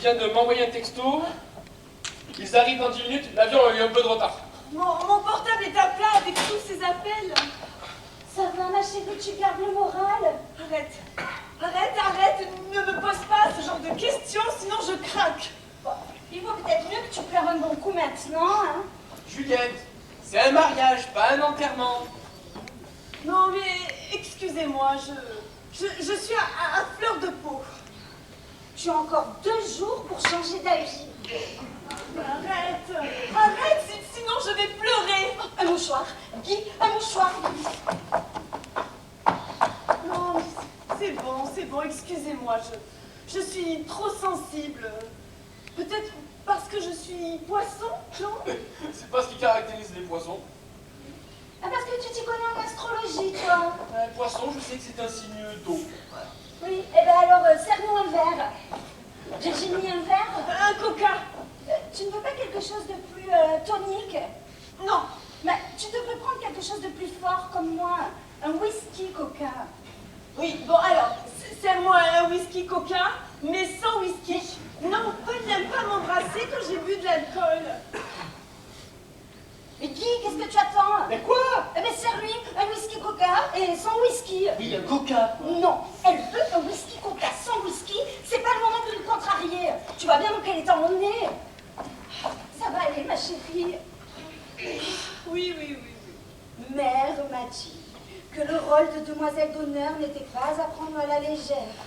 vient de m'envoyer un texto. Ils arrivent dans 10 minutes, l'avion a eu un peu de retard. Mon portable est à plat avec tous ces appels. Ça va, ma chérie, tu gardes le moral? Arrête, ne me pose pas ce genre de questions, sinon je craque. Bon, il vaut peut-être mieux que tu pleures un bon coup maintenant, hein? Juliette, c'est un mariage, pas un enterrement. Non mais, excusez-moi, je suis à fleur de peau. Tu as encore 2 jours pour changer d'avis. Arrête, sinon je vais pleurer. Un mouchoir, Guy, un mouchoir. Non, mais c'est bon, excusez-moi, je suis trop sensible. Peut-être parce que je suis poisson, non? C'est pas ce qui caractérise les poissons. Ah, parce que tu t'y connais en astrologie, toi. Poisson, je sais que c'est un signe d'eau. Oui, et ben alors, serre-nous un verre. Virginie, un verre? Un coca. Tu ne veux pas quelque chose de plus tonique? Non. Mais tu devrais prendre quelque chose de plus fort comme moi. Un whisky coca. Oui, bon alors, sers-moi un whisky coca, mais sans whisky. Non, Paul n'aime pas m'embrasser quand j'ai bu de l'alcool. Mais Guy, qu'est-ce que tu attends? Mais quoi? Eh bien, serre-lui un whisky coca et sans whisky. Oui, un coca. Non, elle veut un whisky coca sans whisky. C'est pas le moment de le contrarier. Tu vois bien dans quel état on est. Ça va aller, ma chérie. Oui. Mère m'a dit que le rôle de demoiselle d'honneur n'était pas à prendre à la légère.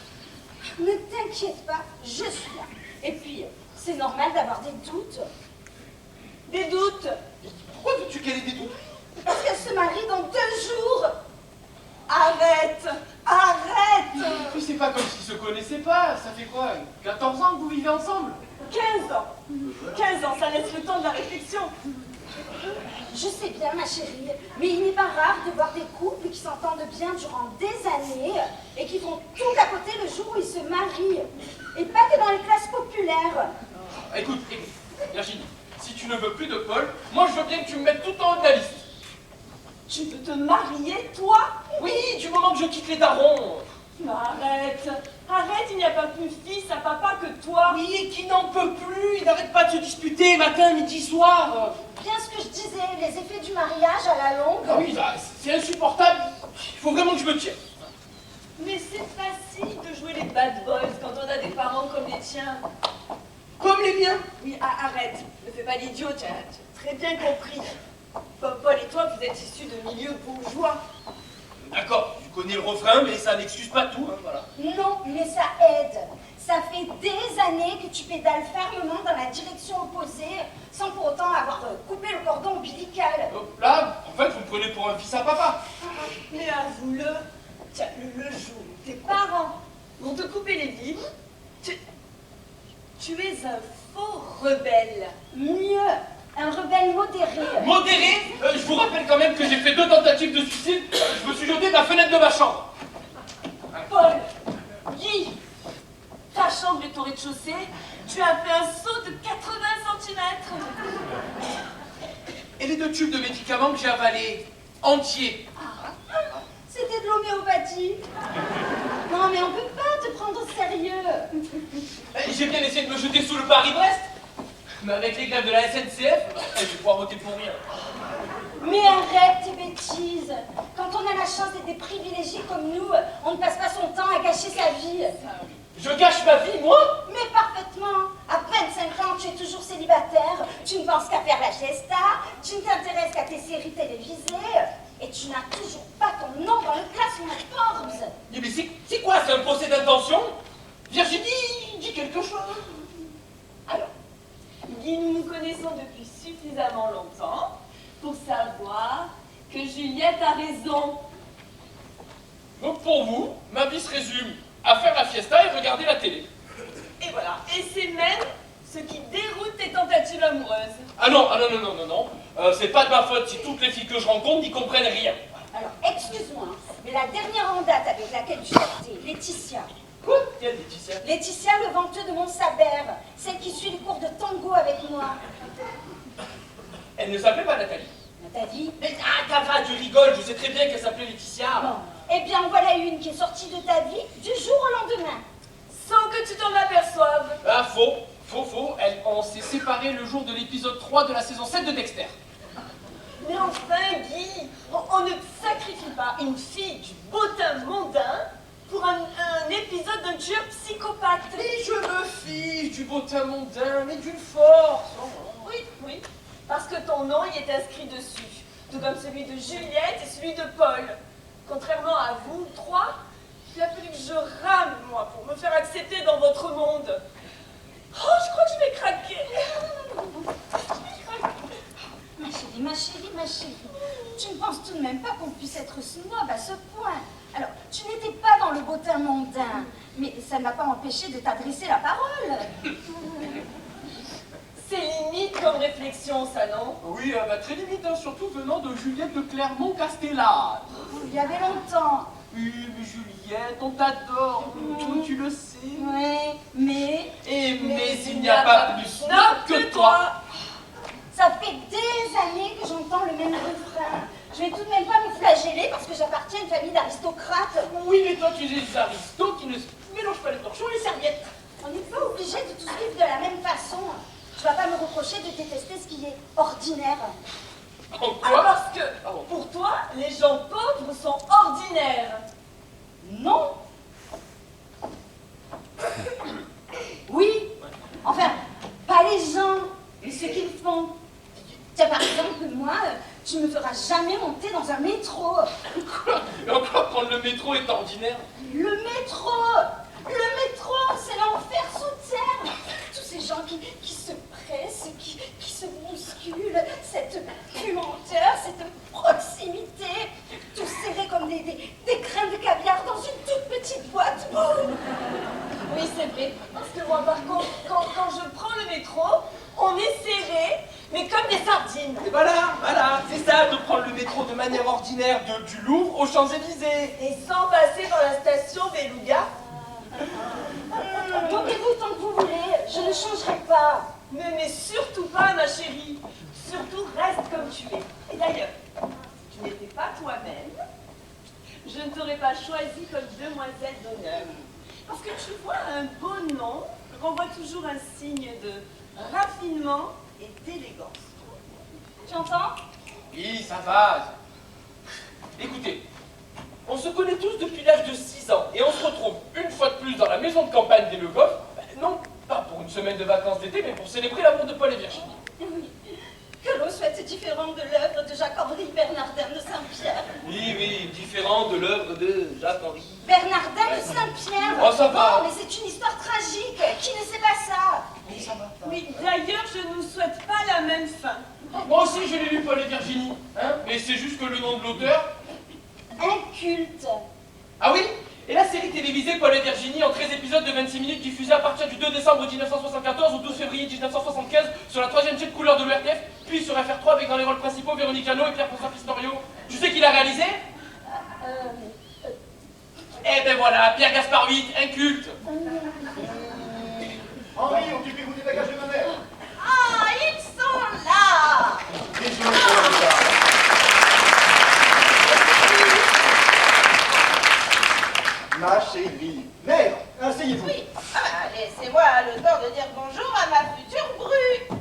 Ne t'inquiète pas, je suis là. Et puis, c'est normal d'avoir des doutes. Des doutes. Pourquoi veux-tu qu'elle ait des doutes? Parce qu'elle se marie dans 2 jours. Arrête. Mais c'est pas comme s'ils se connaissaient pas. Ça fait quoi? 14 ans que vous vivez ensemble? 15 ans. 15 ans, ça laisse le temps de la réflexion. Je sais bien, ma chérie, mais il n'est pas rare de voir des couples qui s'entendent bien durant des années et qui font tout capoter le jour où ils se marient. Et pas que dans les classes populaires. Écoute, Virginie, si tu ne veux plus de Paul, moi je veux bien que tu me mettes tout en haut de la liste. Tu veux te marier, toi? Oui, du moment que je quitte les darons. Arrête, il n'y a pas plus fils à papa que toi. Oui, et qui n'en peut plus. Il n'arrête pas de se disputer matin, midi, soir. Bien ce que je disais, les effets du mariage à la longue. Ah oui, bah, c'est insupportable. Il faut vraiment que je me tire. Mais c'est facile de jouer les bad boys quand on a des parents comme les tiens. Comme les miens. Oui, arrête, ne fais pas l'idiot, tu as très bien compris. Paul et toi, vous êtes issus de milieux bourgeois. D'accord, tu connais le refrain, mais ça n'excuse pas tout, hein, voilà. Non, mais ça aide. Ça fait des années que tu pédales fermement dans la direction opposée sans pour autant avoir coupé le cordon ombilical. Là, en fait, vous me prenez pour un fils à papa. Mais avoue-le, tiens, le jour où tes parents vont te couper les vivres, tu es un faux rebelle. Mieux, un rebelle modéré. Modéré, je vous rappelle quand même que j'ai fait 2 tentatives de suicide. Je me suis jeté de la fenêtre de ma chambre. Paul, Guy, ta chambre est au rez-de-chaussée, tu as fait un saut de 80 cm. Et les 2 tubes de médicaments que j'ai avalés, entiers. C'était de l'homéopathie. Non, mais on peut pas te prendre au sérieux. J'ai bien essayé de me jeter sous le Paris-Brest. Mais avec les grèves de la SNCF, je vais pouvoir voter pour rien. Mais arrête tes bêtises. Quand on a la chance d'être des privilégiés comme nous, on ne passe pas son temps à gâcher sa vie. Je gâche ma vie, moi? Mais parfaitement. À 25 ans, tu es toujours célibataire, tu ne penses qu'à faire la siesta, tu ne t'intéresses qu'à tes séries télévisées, et tu n'as toujours pas ton nom dans le classement Forbes. Mais c'est quoi, c'est un procès d'intention? Virginie, dis quelque chose. Alors, Guy, nous nous connaissons depuis suffisamment longtemps pour savoir que Juliette a raison. Donc pour vous, ma vie se résume à faire la fiesta et regarder la télé. Et voilà. Et c'est même ce qui déroute tes tentatives amoureuses. Ah non. C'est pas de ma faute si toutes les filles que je rencontre n'y comprennent rien. Alors, excuse-moi, mais la dernière en date avec laquelle tu as été, Laetitia. Quoi? Quelle Laetitia? Laetitia, le venteux de Mont-Sabert, celle qui suit les cours de tango avec moi. Elle ne s'appelait pas Nathalie. Nathalie? Mais ta va, tu rigoles, je sais très bien qu'elle s'appelait Laetitia. Bon. Eh bien, voilà une qui est sortie de ta vie du jour au lendemain. Sans que tu t'en aperçoives. Ah, faux. démarrer le jour de l'épisode 3 de la saison 7 de Dexter. Mais enfin, Guy, on ne sacrifie pas une fille du beau teint mondain pour un épisode d'un tueur psychopathe. Et je me fiche du beau teint mondain, mais d'une force. Oui, oui, parce que ton nom y est inscrit dessus, tout comme celui de Juliette et celui de Paul. Contrairement à vous trois, il a fallu que je rame, moi, pour me faire accepter dans votre monde. Oh, je crois que je vais craquer. Ma chérie, tu ne penses tout de même pas qu'on puisse être snob à ce point. Alors, tu n'étais pas dans le beau teint mondain, mais ça ne m'a pas empêché de t'adresser la parole. C'est limite comme réflexion, ça, non? Oui, très limite, hein, surtout venant de Juliette de Clermont-Castellane. Il y avait longtemps. Oui, mais Juliette, on t'adore, toi tu le sais. Ouais, mais Mais il n'y a pas plus snob que toi. ça fait des années que j'entends le même refrain. Je vais tout de même pas me flageller parce que j'appartiens à une famille d'aristocrates. Oui, mais toi tu es des aristos qui ne mélangent pas les torchons et les serviettes. On n'est pas obligé de tous vivre de la même façon. Tu vas pas me reprocher de détester ce qui est ordinaire. En Ah, quoi? parce que, pour toi, les gens pauvres sont ordinaires. Non. Oui. Enfin, pas les gens, mais ce qu'ils font. Tiens, par exemple, moi, tu me feras jamais monter dans un métro. Quoi? Et encore prendre le métro est ordinaire. Le métro, c'est l'enfer sous terre. Tous ces gens qui se pressent, qui se bousculent, cette puanteur, cette proximité, tous serrés comme des grains de caviar dans une toute petite boîte. Oui, c'est vrai. Parce que moi, par contre, quand je prends le métro, on est serré, mais comme des sardines. Et voilà, c'est ça de prendre le métro de manière ordinaire du Louvre aux Champs-Élysées. Et sans passer par la station Beluga. Montez-vous tant que vous voulez, je ne changerai pas. Mais surtout pas, ma chérie. Surtout, reste comme tu es. Et d'ailleurs, si tu n'étais pas toi-même, je ne t'aurais pas choisi comme demoiselle d'honneur. Parce que tu vois, un beau nom renvoie toujours un signe de raffinement et d'élégance. Tu entends? Oui, ça va. Écoutez, on se connaît tous depuis l'âge de 6 ans et on se retrouve une fois de plus dans la maison de campagne des Le Goff, non pas pour une semaine de vacances d'été, mais pour célébrer l'amour de Paul et Virginie. Oui. Que l'eau soit différente de l'œuvre de Jacques-Henri Bernardin de Saint-Pierre. Oui, différent de l'œuvre de Jacques-Henri. Bernardin de Saint-Pierre. Oh, ça va. Oh, mais c'est une histoire tragique. Qui ne sait pas ça? Oui, ça va. Oui, d'ailleurs, je ne nous souhaite pas la même fin. Moi aussi, je l'ai lu, Paul et Virginie, hein, mais c'est juste que le nom de l'auteur... Inculte. Ah oui? Et la série télévisée Paul et Virginie en 13 épisodes de 26 minutes diffusée à partir du 2 décembre 1974 au 12 février 1975 sur la 3e chaîne couleur de l'ORTF, puis sur FR3 avec dans les rôles principaux Véronique Hano et Pierre-François Pistorio. Tu sais qui l'a réalisé? Eh ben voilà, Pierre Gaspard 8, inculte. Henri, occupez-vous des bagages de ma mère. Ah, ils sont là. Désolé pour le retard. Ma chérie. Mère, asseyez-vous. Oui, laissez-moi le temps de dire bonjour à ma future bru.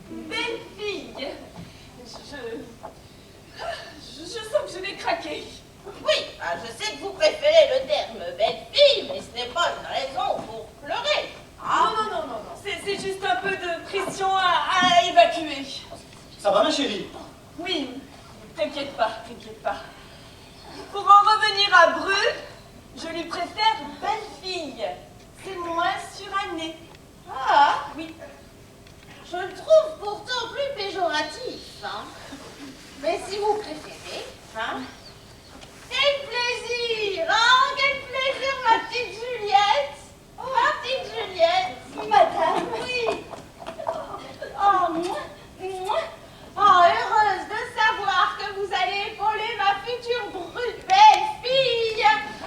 Belle fille. Je sens que je vais craquer. Oui, je sais que vous préférez le terme belle fille, mais ce n'est pas une raison pour pleurer. Non. C'est juste un peu de pression à évacuer. Ça va, ma chérie? Oui, t'inquiète pas. Pour en revenir à Bru, je lui préfère belle fille. C'est moins suranné. Ah, Oui. je le trouve pourtant plus péjoratif. Hein. Mais si vous préférez, hein. Quel plaisir, hein, quel plaisir, ma petite Juliette. Ma petite Juliette. Madame. Oui. Oh, moi. Oh, heureuse de savoir que vous allez épauler ma future belle fille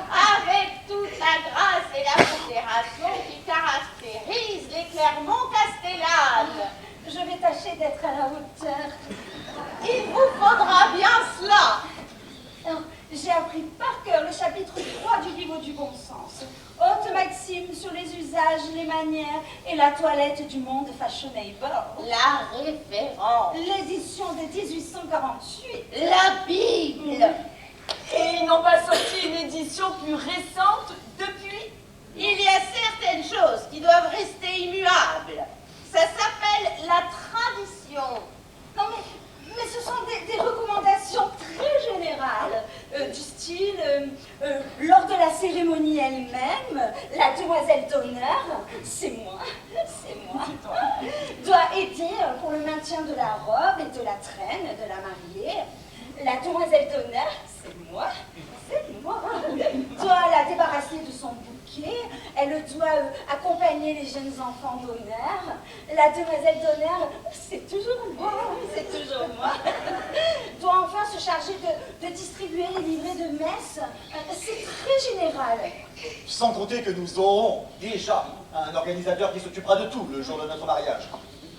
avec toute la grâce et la modération qui caractérisent les Clermont-Castellane. Je vais tâcher d'être à la hauteur. Il vous faudra bien cela. Alors, j'ai appris par cœur le chapitre 3 du livre du bon sens. Ôte hautes maximes sur les usages, les manières et la toilette du monde fashionable. La référence. L'édition de 1848. La Bible. Et ils n'ont pas sorti une édition plus récente depuis? Il y a certaines choses qui doivent rester immuables. Ça s'appelle la tradition. Non mais ce sont des recommandations très générales, du style, lors de la cérémonie elle-même, la demoiselle d'honneur, c'est moi, doit aider pour le maintien de la robe et de la traîne de la mariée. La demoiselle d'honneur, c'est moi, doit la débarrasser de son bouquet, elle doit accompagner les jeunes enfants d'honneur. La demoiselle d'honneur, c'est toujours moi, doit enfin se charger de distribuer les livrets de messe. C'est très général. Sans compter que nous aurons déjà un organisateur qui s'occupera de tout le jour de notre mariage.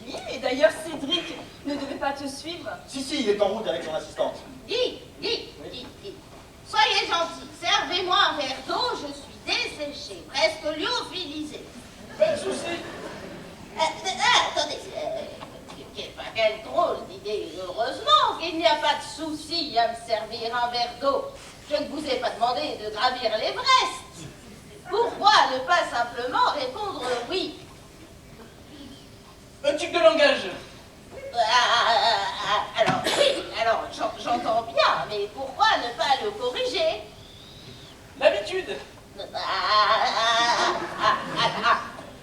Oui, et d'ailleurs Cédric ne devait pas te suivre. Si, il est en route avec son assistante. Dis. Soyez gentils, servez-moi un verre d'eau, je suis desséchée, presque lyophilisée. Pas de soucis. Attendez, quelle drôle d'idée. Heureusement qu'il n'y a pas de souci à me servir un verre d'eau. Je ne vous ai pas demandé de gravir l'Everest. Pourquoi ne pas simplement répondre oui? Un tic de langage. Alors, j'entends bien, mais pourquoi ne pas le corriger? L'habitude.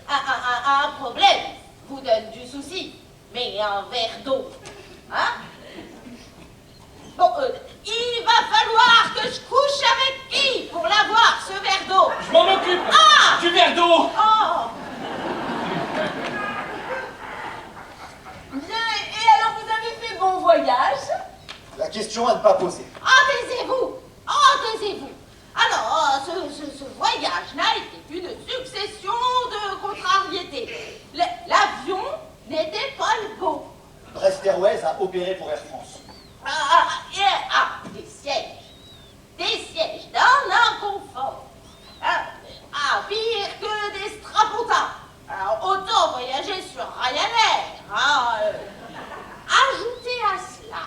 Un problème vous donne du souci, mais un verre d'eau, hein? Bon, il va falloir que je couche avec qui pour l'avoir, ce verre d'eau? Je m'en occupe. Ah! Du verre d'eau. Oh! Bien, et alors vous avez fait bon voyage? La question à ne pas poser. Taisez-vous! Taisez-vous! Alors, ce voyage n'a été qu'une succession de contrariétés. L'avion n'était pas le bon. Brest Airways a opéré pour Air France. Des sièges d'un inconfort. Pire que des strapontins. Alors, autant voyager sur Ryanair. Ajoutez à cela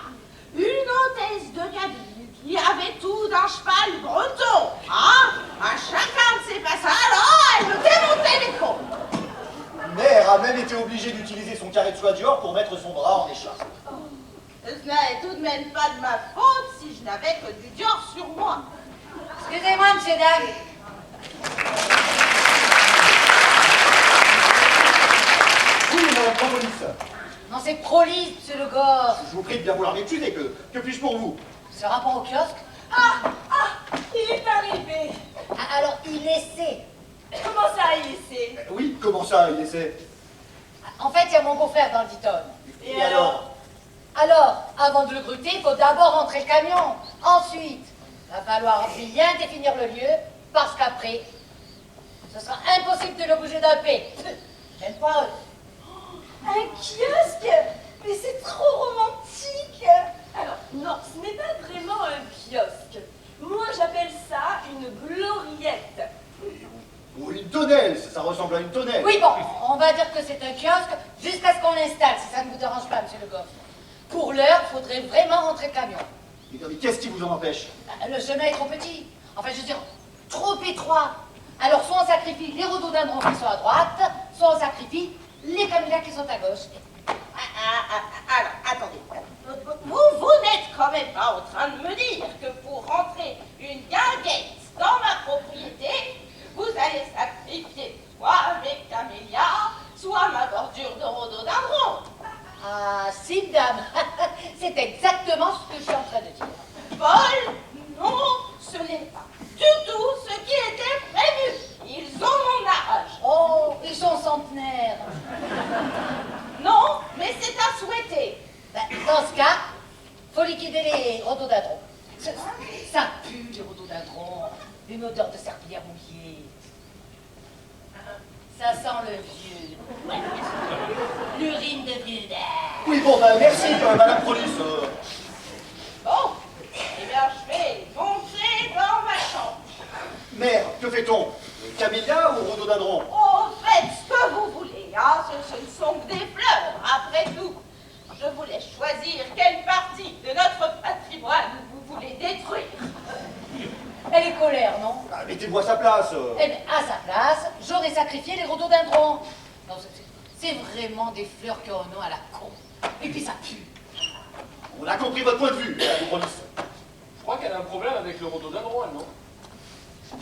une hôtesse de cabine qui avait tout d'un cheval breton. À chacun de ses passages, elle me démontait les côtes. Mère a même été obligée d'utiliser son carré de soie Dior pour mettre son bras en écharpe. Ce n'est tout de même pas de ma faute si je n'avais que du Dior sur moi. Excusez-moi, monsieur Dag. Oui, madame Propolis. Non, c'est Prolis, monsieur Le Gore. Je vous prie de bien vouloir m'excuser. Que puis-je pour vous? Ce rapport au kiosque. Il est arrivé. Alors, il essaie. Comment ça, il essaie? Oui, comment ça, il essaie? En fait, il y a mon beau-frère dans le Ditton. Et alors? Alors, avant de le gruter, il faut d'abord rentrer le camion. Ensuite, il va falloir bien définir le lieu, parce qu'après, ce sera impossible de le bouger d'un pied. Même pas eux. Un kiosque? Mais c'est trop romantique. Alors, non, ce n'est pas vraiment un kiosque. Moi, j'appelle ça une gloriette. Ou une tonnelle, ça ressemble à une tonnelle. Oui, bon, on va dire que c'est un kiosque jusqu'à ce qu'on l'installe, si ça ne vous dérange pas, monsieur Le Goff. Pour l'heure, il faudrait vraiment rentrer le camion. Mais qu'est-ce qui vous en empêche? Le chemin est trop petit. Enfin, je veux dire, trop étroit. Alors, soit on sacrifie les rhododendrons qui sont à droite, soit on sacrifie les camélias qui sont à gauche. Alors, attendez. Vous n'êtes quand même pas en train de me dire que pour rentrer une guinguette dans ma propriété, vous allez sacrifier soit mes camélias, soit ma bordure de rhododendron. Ah, si, madame. C'est exactement ce que je suis en train de dire. Paul, non, ce n'est pas du tout ce qui était prévu. Ils ont mon âge. Oh, ils sont centenaires. Non, mais c'est à souhaiter. Ben, dans ce cas, faut liquider les rhododendrons. Ça pue, les rhododendrons. Une odeur de serpillière mouillée. Ça sent le vieux. Ouais. L'urine de vieux. Oui, bon, bah merci, madame Prolis. Bon, eh bien, je vais monter dans ma chambre. Mère, que fait-on? Camélia ou rhododendron. Oh, faites ce que vous voulez, hein, ce ne sont que des fleurs, après tout. Je vous laisse choisir quelle partie de notre patrimoine vous voulez détruire. Elle est colère, non? Ah, mettez-vous à sa place. Eh bien, à sa place, j'aurais sacrifié les rhododendrons. Non, c'est vraiment des fleurs qui ont un nom à la con. Et puis ça pue. On a compris votre point de vue, madame Bronis. Je crois qu'elle a un problème avec le rhododendron, elle, non?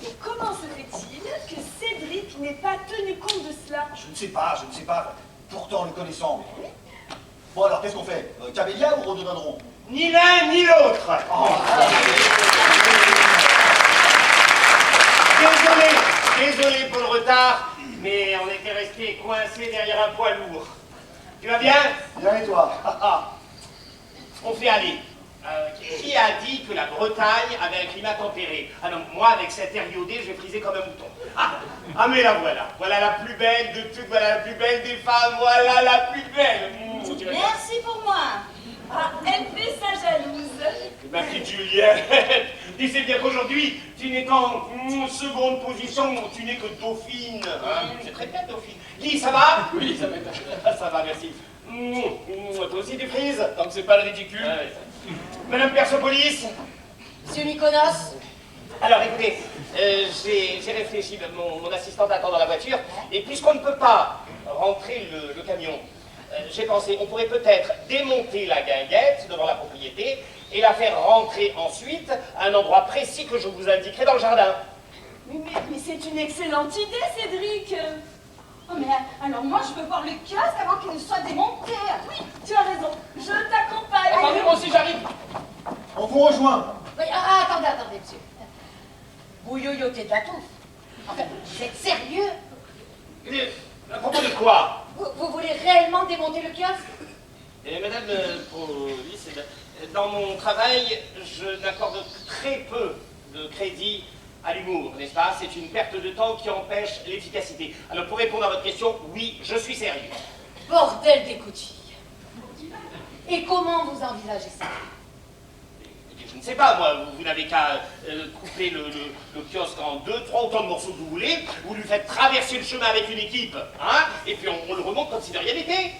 Et comment se fait-il que Cédric n'ait pas tenu compte de cela? Je ne sais pas. Pourtant, le connaissant. Bon, alors, qu'est-ce qu'on fait? Camélia ou rhododendron? Ni l'un ni l'autre. Désolé pour le retard, mais on était resté coincé derrière un poids lourd. Tu vas bien? Bien, et toi? On fait aller. Qui a dit que la Bretagne avait un climat tempéré? Ah non, moi, avec cet air iodé, je vais friser comme un mouton. Mais la voilà. Voilà la plus belle de toutes, voilà la plus belle des femmes, voilà la plus belle. Tu vas bien? Merci pour moi. Ah, elle fait sa jalouse. Ma petite Juliette, dis c'est bien qu'aujourd'hui, tu n'es qu'en seconde position, tu n'es que dauphine. C'est très bien, dauphine. Dis, ça va? Oui, ça m'étonne. Ça va, merci. Toi aussi, tu frises? Tant que c'est pas le ridicule. Madame Persepolis? Monsieur Mykonos? Alors écoutez, j'ai réfléchi, mon assistante attend dans la voiture, et puisqu'on ne peut pas rentrer le camion, j'ai pensé, on pourrait peut-être démonter la guinguette devant la propriété et la faire rentrer ensuite à un endroit précis que je vous indiquerai dans le jardin. Mais c'est une excellente idée, Cédric. Oh, mais alors moi, je veux voir le kiosque avant qu'il ne soit démonté. Oui, tu as raison. Je t'accompagne. Attendez, moi aussi j'arrive. On vous rejoint. Oui, attendez, monsieur. Bouillot, t'es de la touffe. Enfin, vous êtes sérieux? À propos de quoi? Vous voulez réellement démonter le kiosque? Madame Police, dans mon travail, je n'accorde très peu de crédit à l'humour, n'est-ce pas? C'est une perte de temps qui empêche l'efficacité. Alors pour répondre à votre question, oui, je suis sérieux. Bordel des coutilles. Et comment vous envisagez ça? Je ne sais pas, moi, vous n'avez qu'à couper le kiosque en 2, 3, autant de morceaux que vous voulez, vous lui faites traverser le chemin avec une équipe, hein, et puis on le remonte comme si de rien n'était.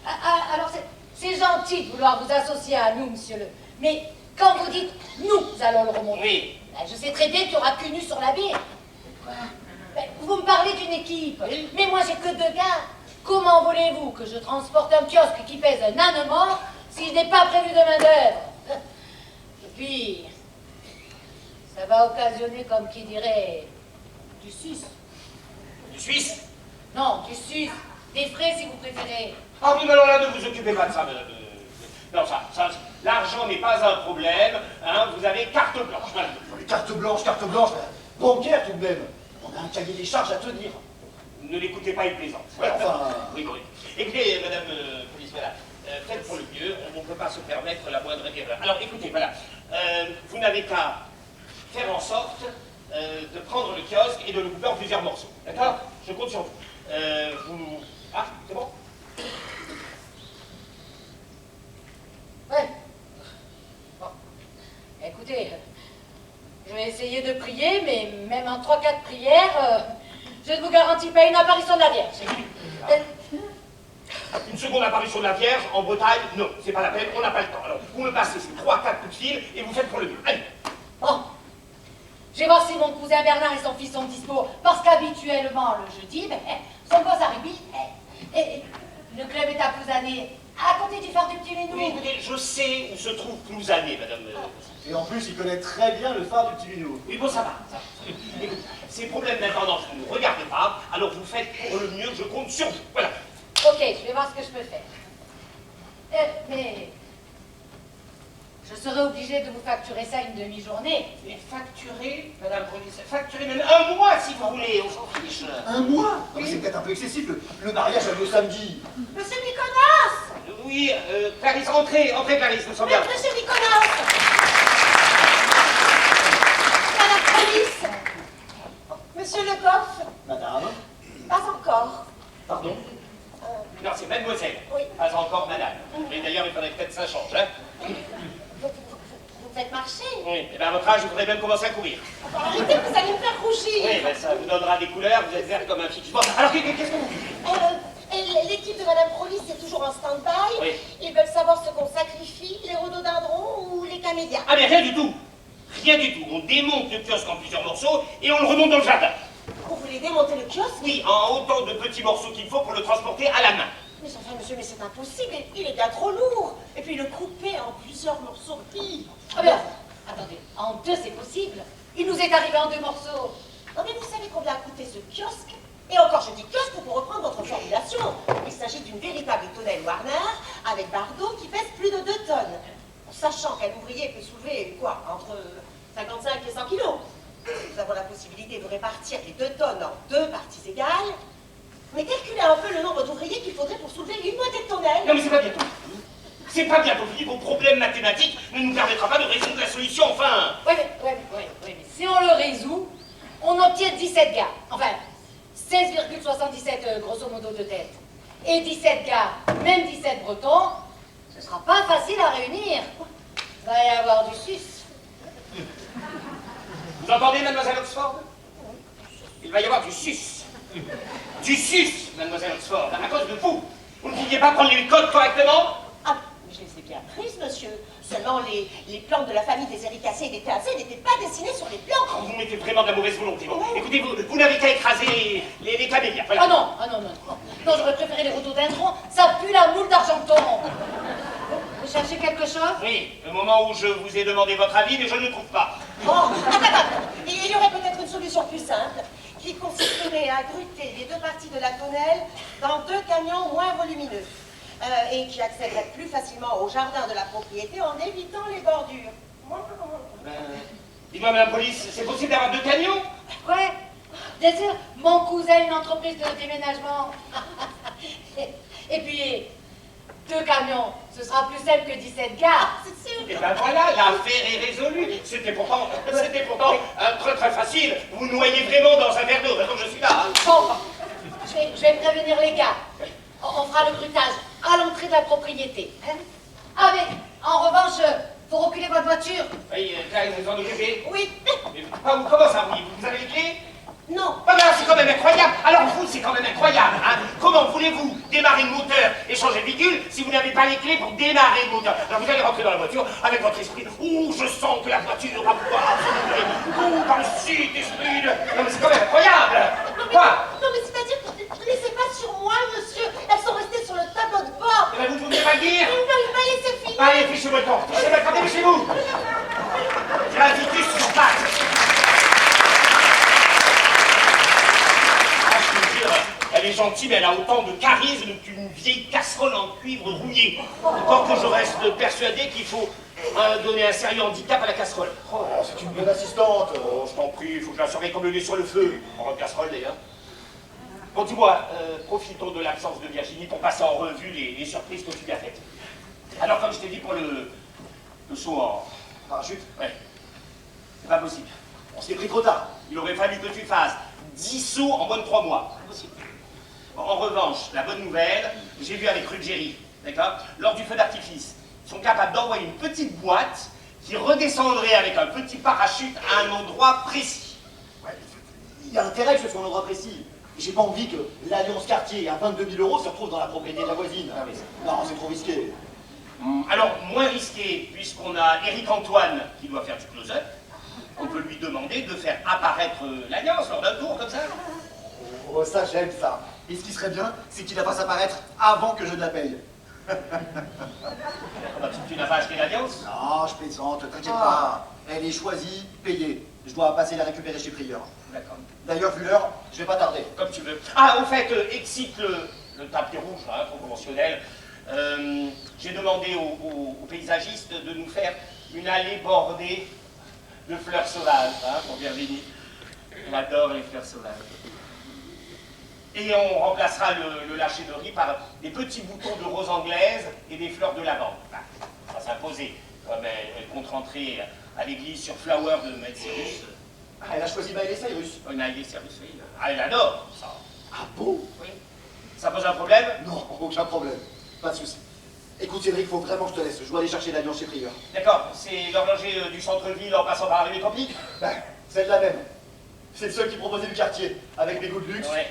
Alors c'est gentil de vouloir vous associer à nous, monsieur le... Mais quand vous dites « nous allons le remonter Oui. » je sais très bien qu'il n'y aura qu'une nu sur la baie. Vous me parlez d'une équipe, Oui. mais moi j'ai que 2 gars. Comment voulez-vous que je transporte un kiosque qui pèse un âne mort si je n'ai pas prévu de main-d'œuvre? Et puis, ça va occasionner, comme qui dirait, du sus. Du Suisse? Non, du sus. Des frais si vous préférez. Ah oui, mais alors là, ne vous occupez pas de ça, madame. Non, l'argent n'est pas un problème, hein, vous avez carte blanche. Voilà. Carte blanche, bancaire tout de même. On a un cahier des charges à tenir. Ne l'écoutez pas, il plaisante. Ouais, enfin... Rigolez. Écoutez, madame Police, voilà, faites pour le mieux, on ne peut pas se permettre la moindre erreur. Alors écoutez, voilà, vous n'avez qu'à faire en sorte de prendre le kiosque et de le couper en plusieurs morceaux. D'accord? Je compte sur vous. Ah, c'est bon? Ouais. Bon. Écoutez, je vais essayer de prier, mais même en 3-4 prières, je ne vous garantis pas une apparition de la Vierge. Une seconde apparition de la Vierge en Bretagne, non, c'est pas la peine, on n'a pas le temps. Alors, vous me passez ces 3-4 coups de fil et vous faites pour le mieux. Allez. Bon. Je vais voir si mon cousin Bernard et son fils sont dispo, parce qu'habituellement, le jeudi, son gosse arrive vite. Et le club est à Plouzané, à côté du phare du Petit Lénou. Oui, écoutez, je sais où se trouve Plouzané, madame. Et en plus, il connaît très bien le phare du Petit Lunou. Oui, bon, ça va. Écoute, ces problèmes d'intendance ne nous regardent pas, alors vous faites pour le mieux, je compte sur vous. Voilà. Ok, je vais voir ce que je peux faire. Mais je serai obligée de vous facturer ça une demi-journée. Et facturez, madame Police, facturez même un mois si vous voulez, on s'en fiche. Un mois? Oui. C'est peut-être un peu excessif, le mariage a lieu samedi. Monsieur Mykonos! Oui, Clarisse, entrez, Clarisse, nous sommes bien. Monsieur Mykonos! Madame Police! Monsieur Le Goff? Madame? Pas encore. Pardon? Non, c'est mademoiselle. Oui. Pas encore madame. Et d'ailleurs, il faudrait peut-être que ça change, hein. Vous me faites marcher. Oui, et bien à votre âge, il faudrait même commencer à courir. Arrêtez, vous allez me faire rougir. Oui, ben ça vous donnera des couleurs, vous êtes vert comme un fixe. Bon, alors qu'est-ce que vous dites? L'équipe de Madame Prolis est toujours en stand-by. Oui. Ils veulent savoir ce qu'on sacrifie, les rhododendrons ou les camélias. Ah mais rien du tout. Rien du tout. On démonte le kiosque en plusieurs morceaux et on le remonte dans le jardin. Vous voulez démonter le kiosque? Oui, en autant de petits morceaux qu'il faut pour le transporter à la main. Mais enfin, monsieur, mais c'est impossible. Il est bien trop lourd. Et puis le couper en plusieurs morceaux. Ah bien, attendez, en deux c'est possible. Il nous est arrivé en deux morceaux. Non mais vous savez combien a coûté ce kiosque? Et encore, je dis kiosque pour reprendre votre formulation. Il s'agit d'une véritable tonnelle Warner avec bardeau qui pèse plus de 2 tonnes. Sachant qu'un ouvrier peut soulever, quoi, entre 55 et 100 kilos. Nous avons la possibilité de répartir les 2 tonnes en 2 parties égales. Mais calculez un peu le nombre d'ouvriers qu'il faudrait pour soulever une moitié de tonnelle. Non mais c'est pas bientôt. C'est pas bientôt fini. Vos problèmes mathématiques ne nous permettra pas de résoudre la solution, enfin. Oui, mais si on le résout, on obtient 17 gars. Enfin, 16,77 grosso modo de tête. Et 17 gars, même 17 bretons, ce sera pas facile à réunir. Il va y avoir du sus. Vous entendez, mademoiselle Oxford? Il va y avoir du sus. Du sus, mademoiselle Oxford, à cause de vous. Vous ne pouviez pas prendre les codes correctement? Ah, mais je les ai bien prises, monsieur. Seulement, les plantes de la famille des éricacées et des théacées n'étaient pas dessinées sur les plans. Oh, vous mettez vraiment de la mauvaise volonté. Bon, écoutez, vous n'avez qu'à écraser les camélias. Voilà. Ah non. Non, j'aurais préféré les rhododendrons. Ça pue la moule d'Argenton. Vous cherchez quelque chose? Oui, le moment où je vous ai demandé votre avis, mais je ne le trouve pas. Bon, attends. Il y aurait peut-être une solution plus simple, qui consisterait à gruter les 2 parties de la tonnelle dans 2 camions moins volumineux, et qui accéderaient plus facilement au jardin de la propriété en évitant les bordures. Dites-moi, madame Police, c'est possible d'avoir 2 camions? Ouais, bien sûr. Mon cousin a une entreprise de déménagement. Et puis, 2 camions, ce sera plus simple que 17 gars. C'est sûr. Et ben voilà, l'affaire est résolue. C'était pourtant très facile. Vous noyez vraiment dans un verre d'eau, comme je suis là. Hein. Bon, je vais prévenir les gars. On fera le grutage à l'entrée de la propriété. Hein? Ah, mais en revanche, faut reculer votre voiture. Oui, vous en occupez? Oui. Mais comment ça, vous avez les clés? Non. Ah ben, c'est quand même incroyable. Alors vous, c'est quand même incroyable. Hein. Comment voulez-vous démarrer le moteur et changer de véhicule si vous n'avez pas les clés pour démarrer le moteur? Alors vous allez rentrer dans la voiture avec votre esprit. Ouh, je sens que la voiture va pouvoir s'ouvrir. Ouh, par le sud-esprit. Non mais c'est quand même incroyable. Quoi? Non mais c'est-à-dire que laissez pas sur moi, monsieur. Elles sont restées sur le tableau de bord. Eh ben, vous ne pouvez pas le dire. Non, il m'a laissé finir. Allez, fichez-moi le temps. Fichez-moi le temps, dépêchez-vous. Gratitude sur place. Elle est gentille, mais elle a autant de charisme qu'une vieille casserole en cuivre rouillé. Encore que je reste persuadé qu'il faut donner un sérieux handicap à la casserole. Oh, c'est une bonne assistante. Oh, je t'en prie, il faut que je la surveille comme le lait sur le feu. En casserole d'ailleurs. Bon, dis-moi, profitons de l'absence de Virginie pour passer en revue les surprises que tu lui as faites. Alors, comme je t'ai dit pour le saut en Parachute? Ouais. C'est pas possible. On s'est pris trop tard. Il aurait fallu que tu fasses 10 sauts en moins de 3 mois. Impossible. Bon, en revanche, la bonne nouvelle, j'ai vu avec Ruggieri, d'accord? Lors du feu d'artifice, ils sont capables d'envoyer une petite boîte qui redescendrait avec un petit parachute à un endroit précis. Ouais, il y a intérêt que ce soit un endroit précis. J'ai pas envie que l'Alliance Cartier à 22 000 € se retrouve dans la propriété de la voisine. Ah oui. Non, c'est trop risqué. Alors, moins risqué, puisqu'on a Éric Antoine qui doit faire du close-up, on peut lui demander de faire apparaître l'Alliance lors d'un tour comme ça. Oh, ça j'aime ça. Et ce qui serait bien, c'est qu'il la fasse apparaître avant que je ne la paye. Tu n'as pas acheté l'Alliance? Non, je plaisante, t'inquiète pas. Elle est choisie, payée. Je dois passer la récupérer chez Prieur. D'accord. D'ailleurs, vu l'heure, je vais pas tarder. Comme tu veux. Ah, au fait, excite le tapis rouge, hein, trop conventionnel. J'ai demandé aux paysagistes de nous faire une allée bordée de fleurs sauvages, hein, pour Virginie. Elle adore les fleurs sauvages. Et on remplacera le lâcher de riz par des petits boutons de rose anglaise et des fleurs de lavande. Ça va s'imposer, comme elle compte rentrer à l'église sur Flower de Miley Cyrus. Ah, elle a choisi Miley Cyrus. Miley Cyrus, oui. Ah, elle adore ça. Ah bon? Oui. Ça pose un problème? Non, aucun problème. Pas de souci. Écoute Cédric, faut vraiment que je te laisse. Je dois aller chercher l'alliance chez Prieur. D'accord, c'est l'horloger du centre-ville en passant par la rue des Campings? Ben, c'est de la même. C'est le seul qui proposait le quartier, avec des goûts de luxe. Ouais.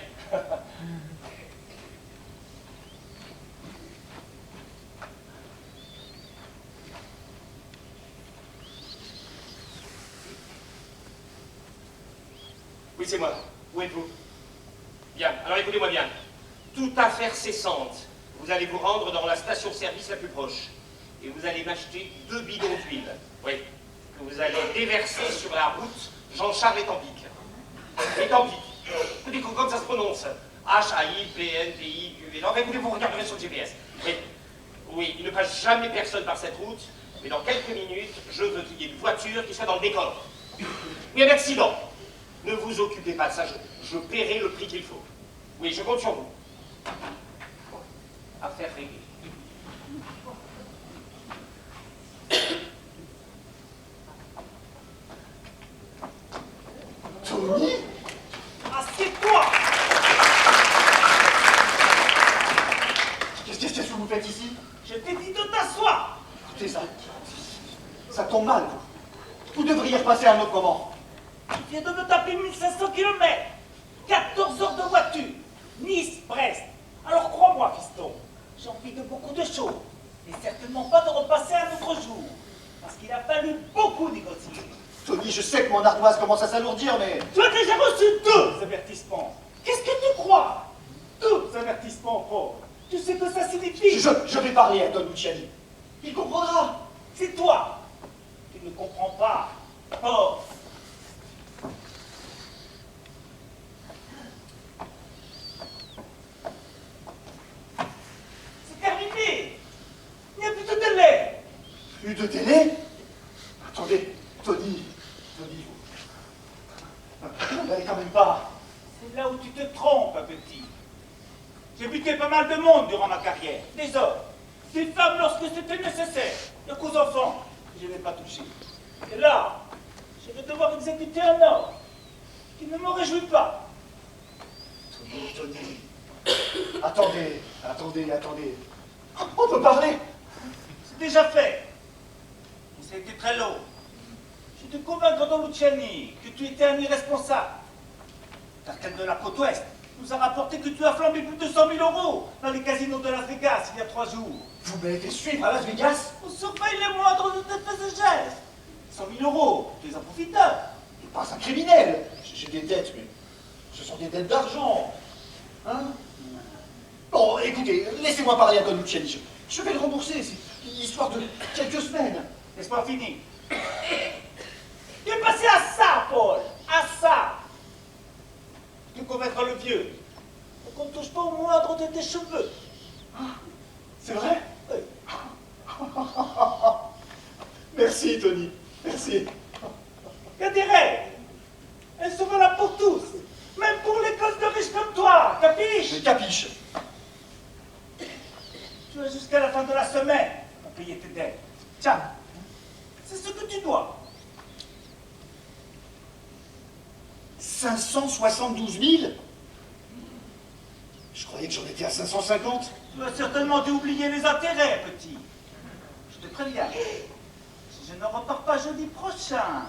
Oui, c'est moi. Où êtes-vous? Bien, alors écoutez-moi bien. Toute affaire cessante, vous allez vous rendre dans la station-service la plus proche. Et vous allez m'acheter 2 bidons d'huile. Oui. Que vous allez déverser sur la route Jean-Charles Étampique. Étampique. Écoutez, comme ça se prononce. H-A-I-P-N-P-I-Q-V. Enfin, écoutez, vous regarderez sur le GPS. Oui. Oui, il ne passe jamais personne par cette route. Mais dans quelques minutes, je veux qu'il y ait une voiture qui soit dans le décor. Oui, un accident. Ne vous occupez pas de ça, je paierai le prix qu'il faut. Oui, je compte sur vous. Affaire réglée. Tony? Assieds-toi! Qu'est-ce que vous faites ici? Je t'ai dit de t'asseoir! Écoutez, ça tombe mal, vous. Vous devriez repasser à un autre moment. Tu viens de me taper 1500 km, 14 heures de voiture, Nice, Brest. Alors crois-moi, fiston, j'ai envie de beaucoup de choses, et certainement pas de repasser un autre jour, parce qu'il a fallu beaucoup négocier. Tony, je sais que mon ardoise commence à s'alourdir, mais... Tu as déjà reçu 2 avertissements. Qu'est-ce que tu crois? 2 avertissements, Paul. Tu sais que ça signifie? Je vais parler à Don Luciani. Il comprendra. C'est toi. Tu ne comprends pas, Paul. C'est terminé. Il n'y a plus de délai. Plus de télé? Attendez, Tony, vous n'allez quand même pas... C'est là où tu te trompes, petit. J'ai buté pas mal de monde durant ma carrière. Des hommes, des femmes lorsque c'était nécessaire. Et qu'aux enfants, je n'ai pas touché. Et là, je vais devoir exécuter un ordre qui ne me réjouit pas. Tony. Attendez. On peut parler? C'est déjà fait. Mais ça a été très long. Je te convaincre, Don Luciani, que tu étais un irresponsable. Cartel de la côte ouest nous a rapporté que tu as flambé plus de 100 000 € dans les casinos de Las Vegas il y a 3 jours. Vous m'avez fait suivre à Las Vegas? On surveille les moindres de tes faits et gestes. 100 000 €, tu es un profiteur. Je suis pas un criminel. J'ai des dettes, mais ce sont des dettes d'argent. Hein? Bon, écoutez, laissez-moi parler à Don Luciani. Je vais le rembourser, c'est histoire de quelques semaines. Laisse-moi finir. Tu es passé à ça, Paul, à ça. Tu convaincre le vieux. Et qu'on ne touche pas au moindre de tes cheveux. C'est vrai? Oui. Merci, Tony. Merci. Il y a des règles. Elles sont valables pour tous. Même pour les gosses de riches comme toi. Capiche? Je capiche. Tu as jusqu'à la fin de la semaine pour payer tes dettes. Tiens, c'est ce que tu dois. 572 000? Je croyais que j'en étais à 550. Tu as certainement dû oublier les intérêts, petit. Je te préviens. Si je ne repars pas jeudi prochain,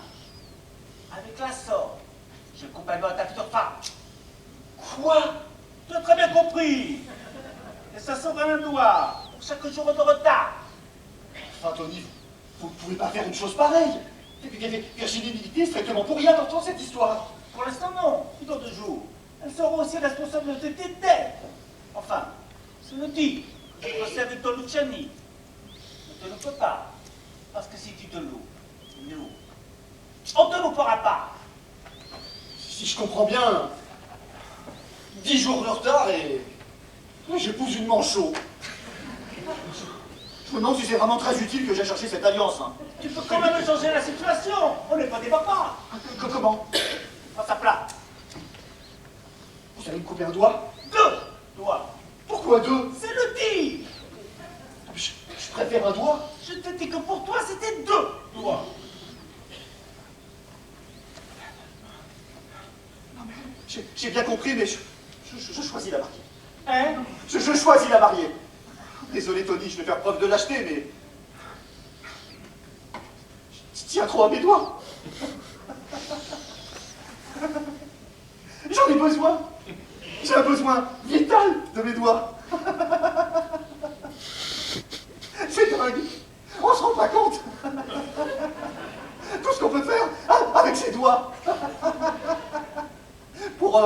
avec la somme, je coupe un doigt à ta future femme. Quoi? Tu as très bien compris. Et ça sauve un doigt pour chaque jour de retard. Enfin, Tony, vous ne pouvez pas faire une chose pareille. Virginie militaire strictement pour rien dans cette histoire. Pour l'instant, non. Puis dans 2 jours, elle sera aussi responsable de tes dettes. Enfin, c'est le dit. Je bossais avec Don Luciani. Je ne te le peux pas. Parce que si tu te loues, nous, on ne te loupera pas. Si je comprends bien, 10 jours de retard et j'épouse une manchot. Je me demande si c'est vraiment très utile que j'ai cherché cette alliance. Hein. Tu peux quand même changer la situation. On n'est pas des papas. Comment? Face à plat. Vous allez me couper un doigt? 2 doigts. Pourquoi 2? C'est le dit. Je préfère un doigt. Je te dis que pour toi, c'était 2 doigts. Non mais, j'ai bien compris, mais je choisis la mariée. Hein? Je choisis la mariée. Désolé, Tony, je vais faire preuve de lâcheté, mais... Je tiens trop à mes doigts. J'en ai besoin. J'ai un besoin vital de mes doigts. C'est dingue. On se rend pas compte. Tout ce qu'on peut faire avec ses doigts. Pour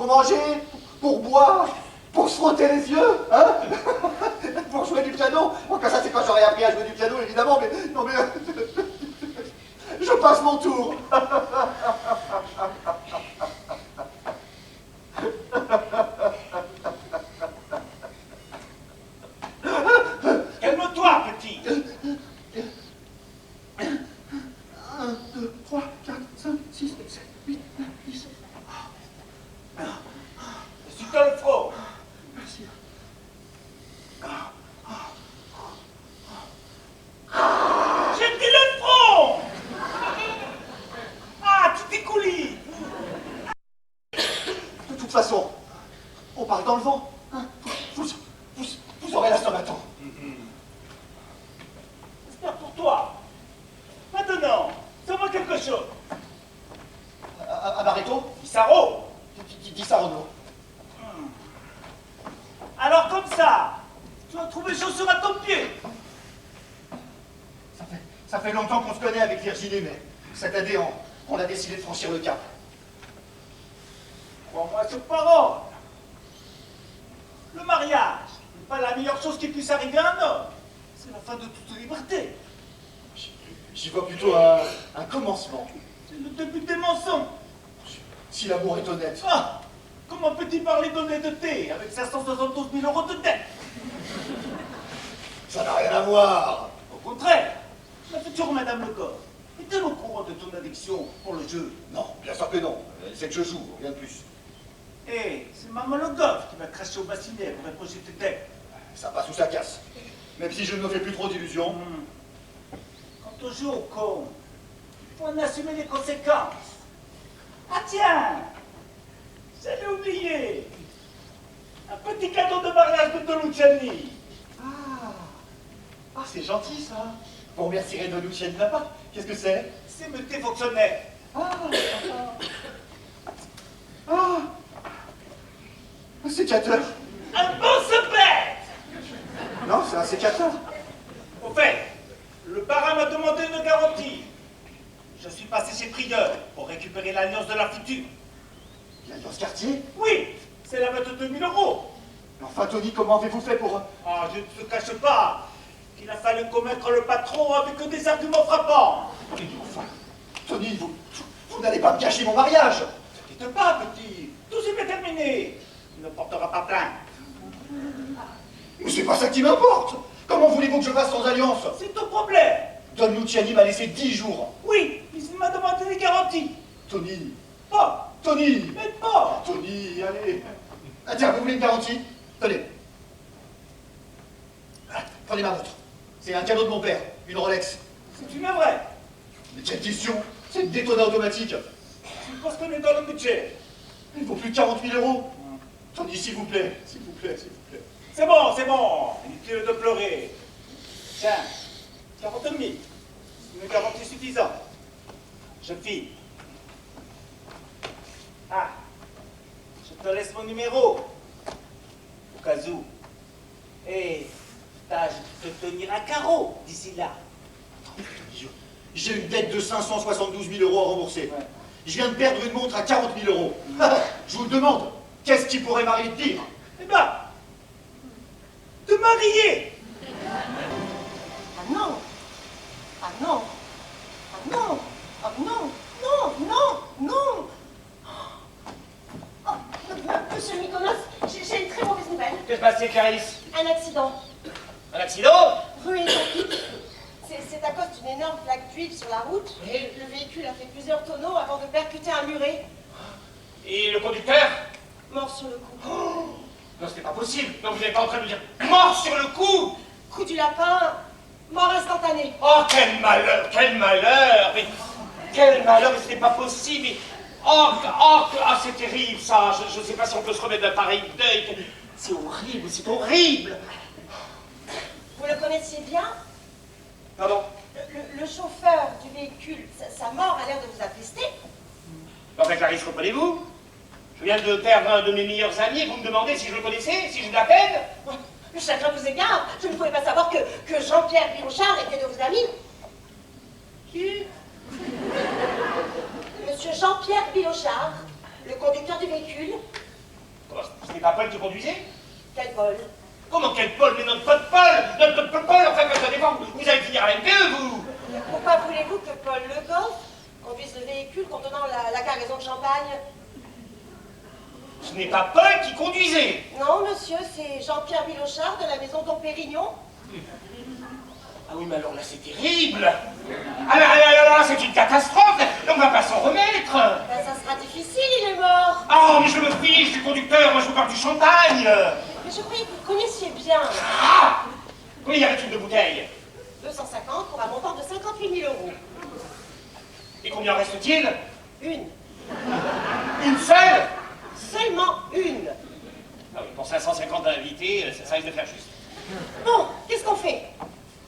manger, pour boire, pour se frotter les yeux, hein, pour jouer du piano. Bon, ça c'est quand j'aurais appris à jouer du piano, évidemment, mais non mais je passe mon tour. Calme-toi, petit. 1, 2, 3, 4, 5, 6, 7, 8, 9, 10. Tu te le front. Merci. J'ai pris le front. Ah, tu t'es coulé. De toute façon, on parle dans le vent. Hein. Vous aurez la somme à temps. J'espère pour toi. Maintenant, fais-moi quelque chose. Amaretto, Pissarro. dis ça, Renaud. Alors comme ça, tu as trouvé chaussures à ton pied. Ça fait longtemps qu'on se connaît avec Virginie, mais cette année, on a décidé de franchir le cap. Crois-moi sur parole. Le mariage n'est pas la meilleure chose qui puisse arriver à un homme. C'est la fin de toute liberté. J'y vois plutôt un commencement. C'est le début des mensonges. Si l'amour est honnête. Ah, comment peut-il parler d'honnêteté avec 572 000 euros de dette? Ça n'a rien à voir. Au contraire, la future Madame Le Goff est-elle au courant de ton addiction pour le jeu? Non, bien sûr que non. C'est que je joue, rien de plus. Eh, c'est Maman Le Goff qui va cracher au bassinet pour reprocher tes dettes. Ça passe ou ça casse. Même si je ne me fais plus trop d'illusions. Quant au jeu au con, il faut en assumer les conséquences. Ah tiens, j'allais oublier. Un petit cadeau de mariage de Don Luciani. Ah, c'est gentil, ça. Vous remercierez de Luciani de ma part. Qu'est-ce que c'est? C'est tes fonctionnaires. Un sécateur. Un bon secret. Non, c'est un sécateur. Au fait, le parrain m'a demandé une garantie. Je suis passé chez Prieur pour récupérer l'alliance de la future. L'Alliance Cartier? Oui, c'est la 22 000 euros. Mais enfin, Tony, comment avez-vous fait pour... Ah, je ne te cache pas qu'il a fallu convaincre le patron avec des arguments frappants. Enfin, Tony, vous n'allez pas me cacher mon mariage. Ne t'inquiète pas, petit. Tout s'est bien terminé. Il ne portera pas plainte. Mais c'est pas ça qui m'importe. Comment voulez-vous que je fasse sans alliance? C'est ton problème. Don Luciani m'a laissé 10 jours. Oui, mais il m'a demandé des garanties. Tony, Pas. Tony, Mais pas. Tony, allez. Ah tiens, vous voulez une garantie? Tenez. Ah, prenez ma montre. C'est un cadeau de mon père, une Rolex. C'est une vraie. Mais quelle question? C'est une détonneur automatique. C'est parce qu'on est dans le budget. Il vaut plus de 40 000 euros. Tony, s'il vous plaît, s'il vous plaît, s'il vous plaît. C'est bon, c'est bon. Inutile de pleurer. Tiens, 40 000. Une garantie suffisante. Jeune fille. Ah, je te laisse mon numéro. Au cas où. Et tâche de te tenir un carreau d'ici là. J'ai une dette de 572 000 euros à rembourser. Ouais. Je viens de perdre une montre à 40 000 euros. Je vous le demande, qu'est-ce qui pourrait m'arriver de pire? Eh ben, te marier. Ah non! Ah non! Ah non! Ah non! Non! Non! Non! Oh, monsieur Mykonos, j'ai une très mauvaise nouvelle. Qu'est-ce qui se passe, Clarisse? Un accident. Un accident? Rue et Jean-Philippe. C'est à cause d'une énorme plaque d'huile sur la route. Et le véhicule a fait plusieurs tonneaux avant de percuter un muret. Et le conducteur? Mort sur le coup. Oh, non, c'était pas possible. Non, vous n'êtes pas en train de me dire mort sur le coup? Coup du lapin, mort instantanée. Oh, quel malheur, quel malheur! Mais quel malheur, mais c'était pas possible! Mais... c'est terrible ça! Je ne sais pas si on peut se remettre d'un pareil deuil. C'est horrible, c'est horrible! Vous le connaissiez bien? Pardon? Le chauffeur du véhicule, sa mort a l'air de vous attester. Enfin, Clarisse, comprenez-vous? Je viens de perdre un de mes meilleurs amis et vous me demandez si je le connaissais, si je de la peine? Le chagrin vous égare. Je ne pouvais pas savoir que Jean-Pierre Birochard était de vos amis. Qui? Monsieur Jean-Pierre Bilochard, le conducteur du véhicule. Comment, ce n'est pas Paul qui conduisait? Quel Paul? Comment quel Paul? Mais notre pote Paul! Notre pote Paul, enfin, quand ça dépend, vous allez finir à la MPE, vous! Pourquoi voulez-vous que Paul Le Goff conduise le véhicule contenant la cargaison de champagne? Ce n'est pas Paul qui conduisait! Non, monsieur, c'est Jean-Pierre Bilochard de la maison Dom Pérignon. Ah oui, mais alors là, c'est terrible! Ah là, c'est une catastrophe! On ne va pas s'en remettre! Ben, ça sera difficile, il est mort. Oh, mais je me prie, je suis conducteur, moi je vous parle du champagne! Mais je croyais que vous connaissiez bien. Ah! Combien y avait-il de bouteilles? 250 pour un montant de 58 000 €. Et combien reste-t-il? Une. Une seule? Seulement une. Ah oui, pour 550 invités, ça risque de faire juste. Bon, qu'est-ce qu'on fait?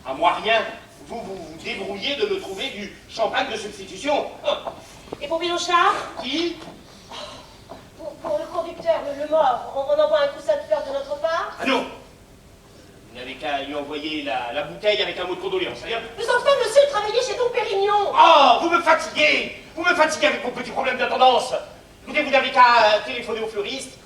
À moi rien. Vous débrouillez de me trouver du champagne de substitution. Ah. Et pour Bilochard? Qui? Pour le conducteur, le mort, on envoie un coussin de fleurs de notre part? Ah non! Vous n'avez qu'à lui envoyer la bouteille avec un mot de condoléance, c'est-à-dire... Mais enfin, monsieur, travaillait chez Dom Pérignon. Oh, vous me fatiguez! Vous me fatiguez avec vos petits problèmes d'intendance. Écoutez, vous n'avez qu'à téléphoner au fleuriste.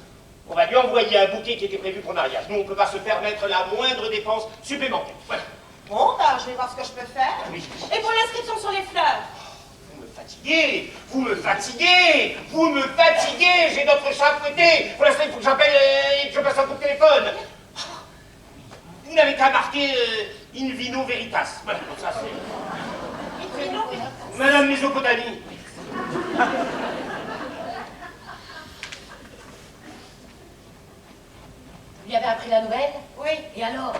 On va lui envoyer un bouquet qui était prévu pour le mariage. Nous, on ne peut pas se permettre la moindre dépense supplémentaire. Voilà. Bon, bah, je vais voir ce que je peux faire. Oui. Et pour l'inscription sur les fleurs? Vous me fatiguez! Vous me fatiguez! Vous me fatiguez! J'ai notre chat fouetté! Pour l'instant, il faut que j'appelle et que je passe un coup de téléphone. Vous n'avez qu'à marquer in vino veritas. Voilà, comme ça, c'est... Et non, mais... Madame Mésopotamie. Vous lui avez appris la nouvelle? Oui, Et alors?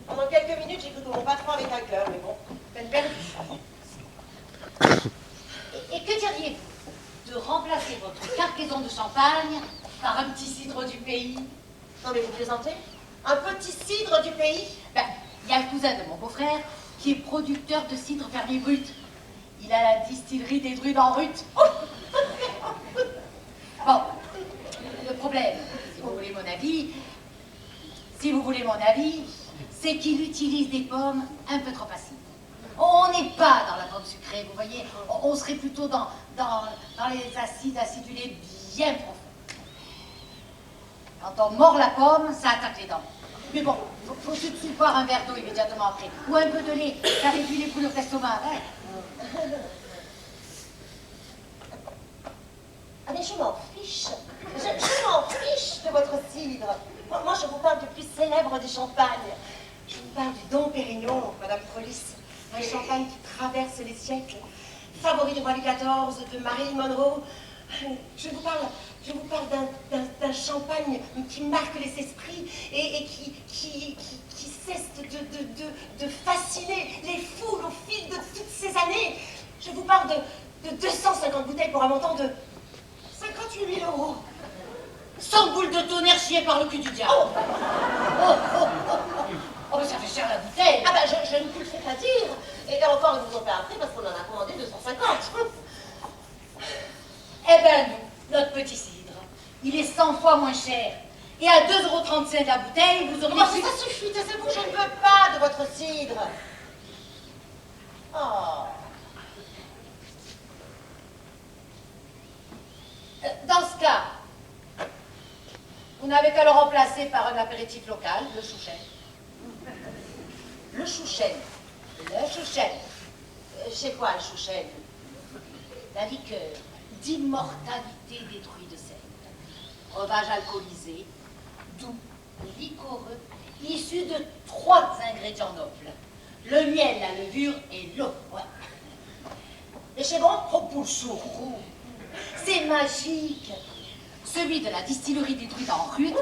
pendant quelques minutes, j'ai cru que mon patron avait un cœur, mais bon, peine perdue. Et que diriez-vous de remplacer votre cargaison de champagne par un petit cidre du pays? Non, mais vous plaisantez? Un petit cidre du pays? Ben, il y a le cousin de mon beau-frère qui est producteur de cidre fermier brut. Il a la distillerie des Druides en Rut. Bon, le problème, si vous voulez mon avis, c'est qu'il utilise des pommes un peu trop acides. On n'est pas dans la pomme sucrée, vous voyez. On serait plutôt dans les acides acidulés bien profonds. Quand on mord la pomme, ça attaque les dents. Mais bon, faut tout de suite boire un verre d'eau immédiatement après. Ou un peu de lait, ça réduit les couleurs d'estomac. Hein. Ah, mais je m'en fiche. Je m'en fiche de votre cidre. Moi, je vous parle du plus célèbre des champagnes. Je vous parle du Dom Pérignon, Madame Follis. Un champagne qui traverse les siècles. Favori du roi Louis XIV, de Marilyn Monroe. Je vous parle d'un champagne qui marque les esprits et qui cesse de fasciner les foules au fil de toutes ces années. Je vous parle de 250 bouteilles pour un montant de 58 000 €. 100 boules de tonnerre chiées par le cul du diable. Oh, mais ça fait cher la bouteille. Ah bah je ne vous le fais pas dire. Et encore, ils vous ont fait après parce qu'on en a commandé 250. Eh ben nous, notre petit cidre, il est 100 fois moins cher. Et à 2,35 € la bouteille, vous auriez Oh, pu... ça suffit, taisez-vous, je ne veux pas de votre cidre. Oh. Dans ce cas, vous n'avez qu'à le remplacer par un apéritif local, le chouchen. Le chouchen. Le chouchen. C'est quoi le chouchen? La liqueur d'immortalité détruite de sel. Breuvage alcoolisé, doux, liquoreux, issu de 3 ingrédients nobles. Le miel, la levure et l'eau. Ouais. Et c'est bon? Oh, pour le chourou. C'est magique. Celui de la distillerie des Druides en Rut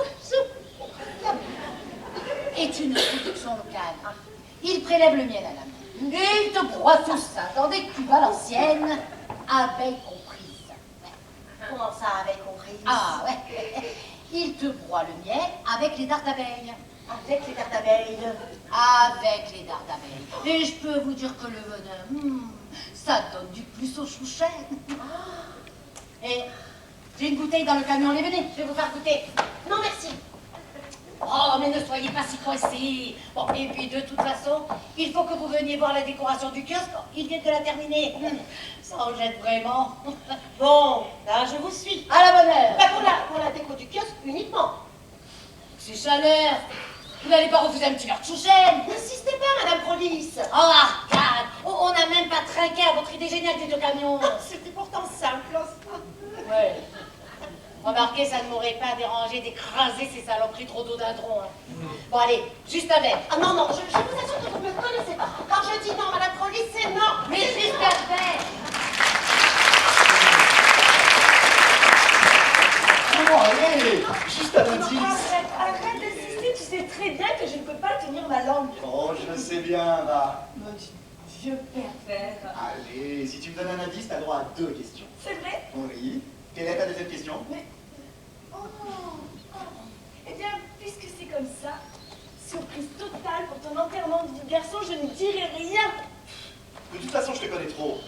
est une production locale. Il prélève le miel à la main. Et il te broie tout ça dans des cubes à l'ancienne, abeilles comprises. Comment ça, avait compris? Ah ouais. Il te broie le miel avec les dards d'abeilles. Avec les dards d'abeilles. Avec les dards d'abeilles. Et je peux vous dire que le venin, ça donne du plus aux chouchets. Et j'ai une bouteille dans le camion, allez venez, je vais vous faire goûter. Non, merci. Oh, mais ne soyez pas si coincés. Bon, et puis de toute façon, il faut que vous veniez voir la décoration du kiosque. Ils viennent de la terminer. Ça en jette vraiment. Bon, là, je vous suis. À la bonne heure. Bah, pour la déco du kiosque uniquement. C'est chaleur. Vous n'allez pas refuser un petit verre de chouchen. N'insistez pas, Madame Prolis. Oh, arcade. On n'a même pas trinqué à votre idée géniale des deux camions. C'était pourtant simple. Ouais. Remarquez, ça ne m'aurait pas dérangé d'écraser ces saloperies trop d'odadrons. Bon, allez, juste un verre. Ah non, je vous assure que vous ne me connaissez pas. Quand je dis non, Madame Prolis, c'est non. Mais juste un verre. Non, allez, juste un indice. Arrête d'insister, tu sais très bien que je ne peux pas tenir ma langue. Oh, je sais bien, va. Mon vieux pervers. Allez, si tu me donnes un indice, t'as droit à 2 questions. C'est vrai? Oui. Quelle est ta deuxième question? Eh bien, puisque c'est comme ça, surprise totale pour ton enterrement de vie de garçon, je ne dirai rien. De toute façon, je te connais trop.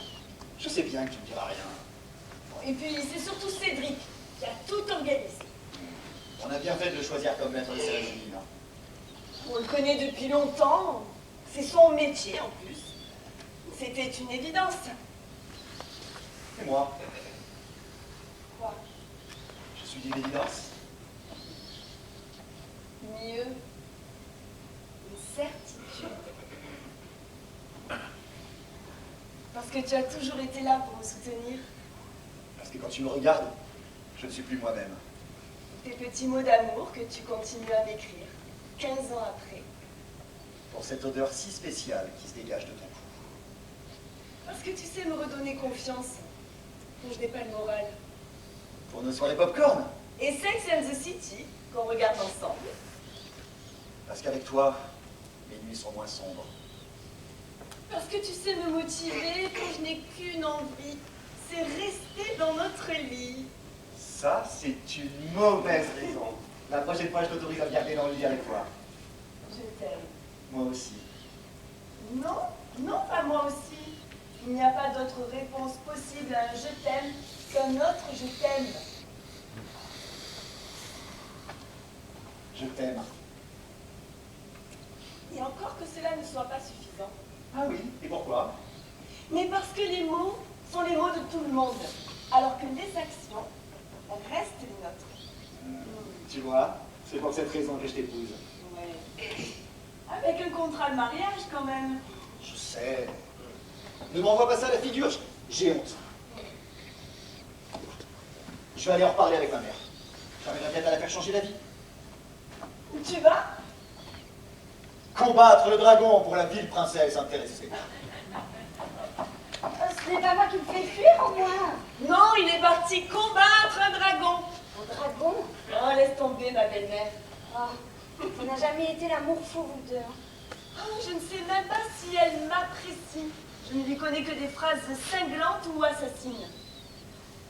Je sais bien que tu ne diras rien. Et puis, c'est surtout Cédric qui a tout organisé. On a bien fait de le choisir comme maître de cérémonie, hein. On le connaît depuis longtemps. C'est son métier, en plus. C'était une évidence. Et moi, Quoi? je suis d'une évidence. Mieux, une certitude. Parce que tu as toujours été là pour me soutenir. Parce que quand tu me regardes, je ne suis plus moi-même. Tes petits mots d'amour que tu continues à m'écrire, 15 ans après. Pour cette odeur si spéciale qui se dégage de ton cou. Parce que tu sais me redonner confiance quand je n'ai pas le moral. Pour nos soirées pop-corn. Et Sex and the City, qu'on regarde ensemble. Parce qu'avec toi, mes nuits sont moins sombres. Parce que tu sais me motiver quand je n'ai qu'une envie, c'est rester dans notre lit. Ça, c'est une mauvaise raison. La prochaine fois, je t'autorise à me garder dans le lit avec toi. Je t'aime. Moi aussi. Non, non, pas moi aussi. Il n'y a pas d'autre réponse possible à un je t'aime qu'un autre je t'aime. Je t'aime. Et encore que cela ne soit pas suffisant. Ah oui, et pourquoi? Mais parce que les mots sont les mots de tout le monde, alors que les actions restent les nôtres. Tu vois, c'est pour cette raison que je t'épouse. Ouais. Avec un contrat de mariage quand même. Je sais. Ne m'envoie pas ça à la figure, j'ai honte. Je vais aller en reparler avec ma mère. J'arriverai peut-être à la faire changer d'avis. Où tu vas? Combattre le dragon pour la ville princesse intéressée. Ce n'est pas moi qui me fais fuir, au moins. Non, il est parti combattre un dragon. Un dragon? Oh, laisse tomber ma belle-mère. Oh, ça n'a jamais été l'amour fou, vous deux. Oh, je ne sais même pas si elle m'apprécie. Je ne lui connais que des phrases cinglantes ou assassines.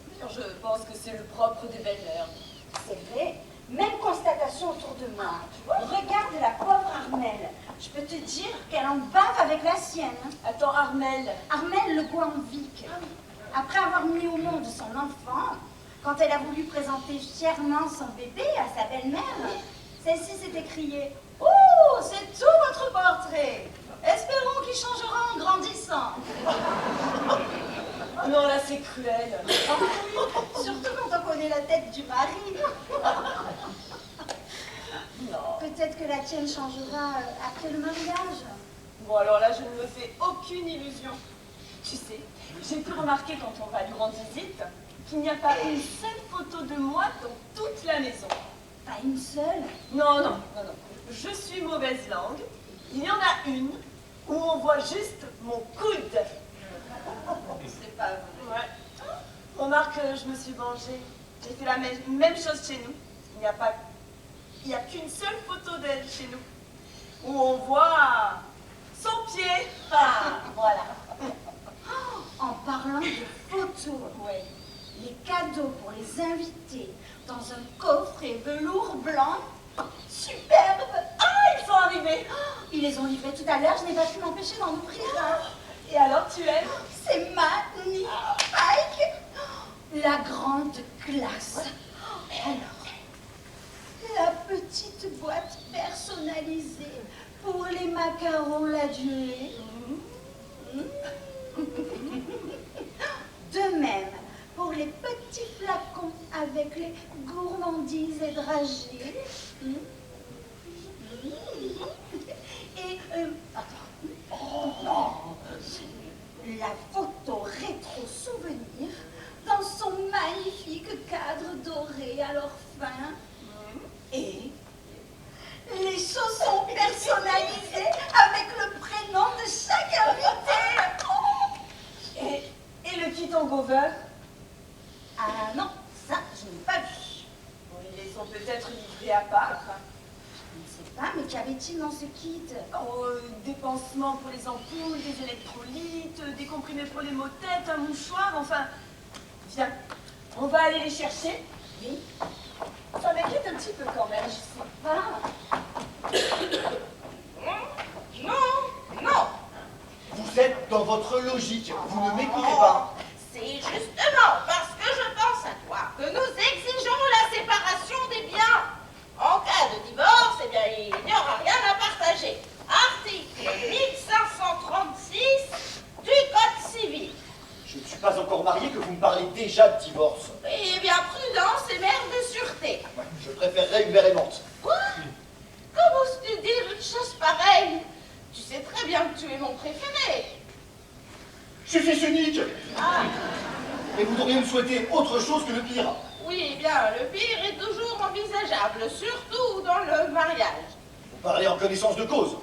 D'ailleurs, je pense que c'est le propre des belles-mères. C'est vrai. Même constatation autour de moi. Regarde la pauvre Armelle. Je peux te dire qu'elle en bave avec la sienne. Attends, Armelle. Armelle Le Goanvic. Après avoir mis au monde son enfant, quand elle a voulu présenter fièrement son bébé à sa belle-mère, celle-ci s'est écriée « Oh, c'est tout votre portrait. Espérons qu'il changera en grandissant. » Oh non, là, c'est cruel. Surtout quand on connaît la tête du mari. Non. Peut-être que la tienne changera après le mariage. Bon, alors là, je ne me fais aucune illusion. Tu sais, j'ai pu remarquer quand on va lui rendre visite qu'il n'y a pas une seule photo de moi dans toute la maison. Pas une seule. Non, non, non, non. Je suis mauvaise langue. Il y en a une où on voit juste mon coude. C'est pas vrai. Ouais. Remarque, je me suis vengée. J'ai fait la même chose chez nous. Il n'y a qu'une seule photo d'elle chez nous. Où on voit son pied. Ah, voilà. En parlant de photos, Ouais. les cadeaux pour les invités dans un coffret velours blanc, superbe. Ah, arrivés? Ils les ont livrés tout à l'heure, je n'ai pas pu m'empêcher d'en ouvrir un. Et alors tu aimes? C'est magnifique. La grande classe. Alors, la petite boîte personnalisée pour les macarons l'adieu. De même, pour les petits flacons avec les gourmandises et dragées. Et, attends. Oh non. La photo rétro souvenir dans son magnifique cadre doré alors fin. Et les chaussons personnalisés avec le prénom de chaque invité. Et le kit en gover? Ah non, ça je n'ai pas vu. Bon, ils les ont peut-être livrés à part. Je ne sais pas, mais qu'avait-il dans ce kit? Des pansements pour les ampoules, des électrolytes, des comprimés pour les maux de tête, un mouchoir, enfin... Viens, on va aller les chercher. Oui. Ça m'inquiète un petit peu quand même. Je sais pas. Non. Vous êtes dans votre logique, vous ne m'écoutez pas. C'est justement parce que je pense à toi que nous exigeons la séparation des biens. En cas de divorce, eh bien, il n'y aura rien à partager. Article 1536 du Code civil. Je ne suis pas encore marié que vous me parlez déjà de divorce. Eh bien, prudence et mère de sûreté. Je préférerais une mère aimante. Quoi? Comment oses-tu dire une chose pareille? Tu sais très bien que tu es mon préféré. Je suis fils unique. Ah, Et vous devriez me souhaiter autre chose que le pire. oui, eh bien, le pire est toujours envisageable, surtout dans le mariage. Vous parlez en connaissance de cause.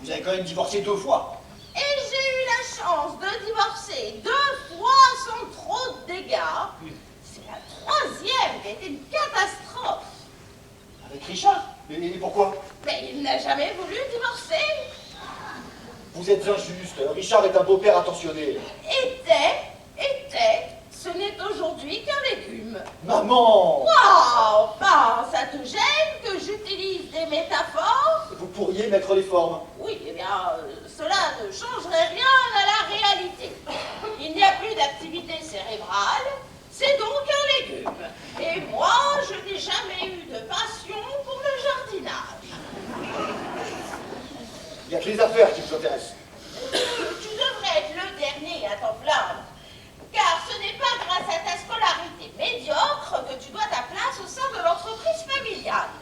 Vous avez quand même divorcé 2 fois. Et j'ai eu la chance de divorcer 2 fois sans trop de dégâts. C'est la 3e qui a été une catastrophe. Avec Richard. Et pourquoi? Mais il n'a jamais voulu divorcer. Vous êtes injuste. Richard est un beau-père attentionné. Ce n'est aujourd'hui qu'un légume. Maman! Waouh, enfin, ça te gêne que j'utilise des métaphores? Vous pourriez mettre les formes. Oui, eh bien, cela ne changerait rien à la réalité. Il n'y a plus d'activité cérébrale, c'est donc un légume. Et moi, je n'ai jamais eu de passion pour le jardinage. Il n'y a que les affaires qui vous intéressent. Tu devrais être le dernier à t'en plaindre, car ce n'est pas grâce à ta scolarité médiocre que tu dois ta place au sein de l'entreprise familiale.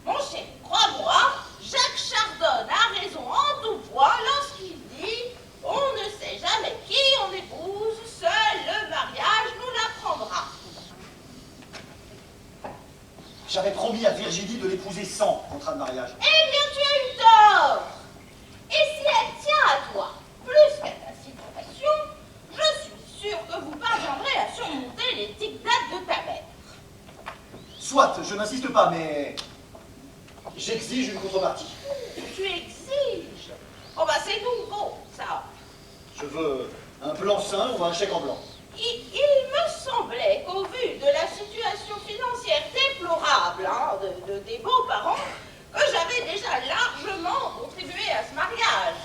Mon chéri, crois-moi, Jacques Chardon a raison en tout point lorsqu'il dit « On ne sait jamais qui on épouse, seul le mariage nous l'apprendra. » J'avais promis à Virginie de l'épouser sans contrat de mariage. Eh bien, tu as eu tort. Et si elle tient à toi plus qu'à ta situation, je suis sûre que vous parviendrez à surmonter les dictats de ta mère. Soit, je n'insiste pas, mais j'exige une contrepartie. Tu exiges. Oh bah c'est nouveau, ça. Je veux un blanc-seing ou un chèque en blanc. Il me semblait qu'au vu de la situation financière déplorable de tes beaux-parents, que j'avais déjà largement contribué à ce mariage.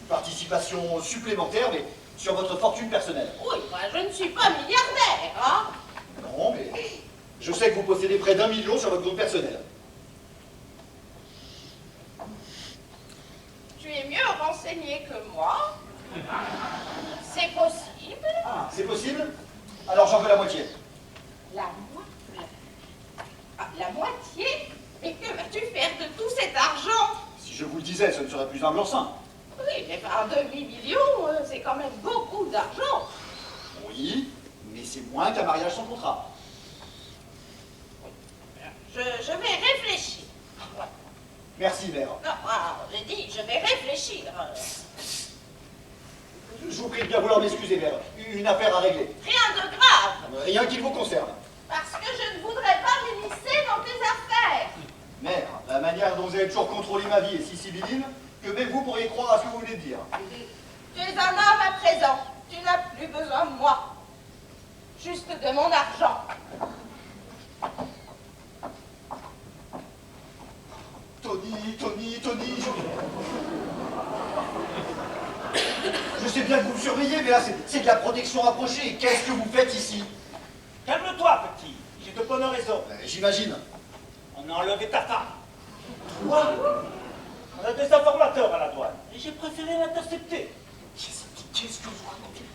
Une participation supplémentaire, mais sur votre fortune personnelle. Oui, moi je ne suis pas milliardaire, hein. Non, mais je sais que vous possédez près d'1 million sur votre compte personnel. Tu es mieux renseigné que moi. C'est possible. Ah, c'est possible? Alors j'en veux la moitié. La moitié. Ah, la moitié? Mais que vas-tu faire de tout cet argent? Si je vous le disais, ce ne serait plus un blanc-seing. Oui, mais par demi-million, c'est quand même beaucoup d'argent. Oui, mais c'est moins qu'un mariage sans contrat. Je vais réfléchir. Merci, mère. Non, j'ai dit, je vais réfléchir. Je vous prie de bien vouloir m'excuser, mère. Une affaire à régler. Rien de grave, Rien qui vous concerne. parce que je ne voudrais pas m'immiscer dans tes affaires. Mère, la manière dont vous avez toujours contrôlé ma vie est si sibylline que même vous pourriez croire à ce que vous venez de dire. Tu es un homme à présent. Tu n'as plus besoin de moi. Juste de mon argent. Tony, Tony, je sais bien que vous me surveillez, mais là, c'est de la protection rapprochée. Qu'est-ce que vous faites ici? Calme-toi, petit. J'ai de bonnes raisons. J'imagine. On a enlevé ta femme. Quoi? On a des informateurs à la douane. Et j'ai préféré l'intercepter. Qu'est-ce que vous racontez?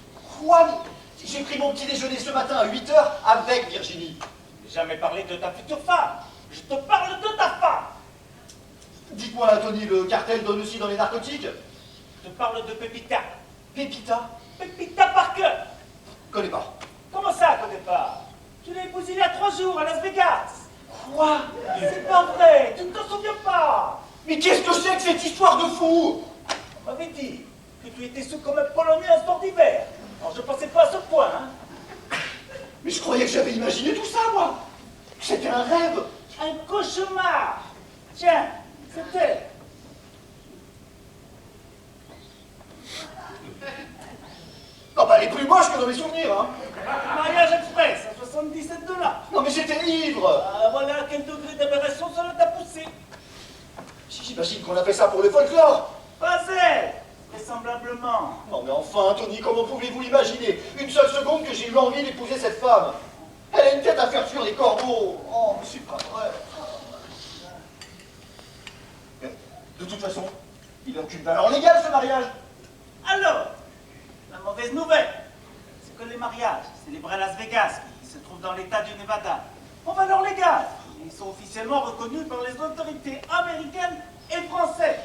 Quoi? J'ai pris mon petit déjeuner ce matin à 8 h avec Virginie. J'ai jamais parlé de ta future femme. Je te parle de ta femme. Dites-moi, Tony, le cartel donne aussi dans les narcotiques? Je te parle de Pépita. Pépita? Pépita Parker. Connais pas. Comment ça, connais pas? Tu l'as épousée il y a 3 jours à Las Vegas. Quoi? C'est pas vrai, tu ne t'en souviens pas. Mais qu'est-ce que c'est que cette histoire de fou? On m'avait dit que tu étais sous comme un Polonais à sport d'hiver. Alors je pensais pas à ce point, hein. Mais je croyais que j'avais imaginé tout ça, moi. C'était un rêve. Un cauchemar. Tiens, c'était. Non, bah, elle est plus moche que dans mes souvenirs, hein. Mariage express à 77 $. Non, mais j'étais ivre. Ah, voilà quel degré d'aberration cela t'a poussé. J'imagine qu'on a fait ça pour le folklore. Pas elle, vraisemblablement. Non, mais enfin, Tony, comment pouvez-vous imaginer une seule seconde que j'ai eu envie d'épouser cette femme? Elle a une tête à faire fuir les corbeaux. Oh, mais c'est pas vrai. Mais, de toute façon, il n'a aucune valeur légale, ce mariage. Alors, la mauvaise nouvelle, c'est que les mariages célébrés à Las Vegas, qui se trouvent dans l'état du Nevada, ont valeur légale. Ils sont officiellement reconnus par les autorités américaines et françaises.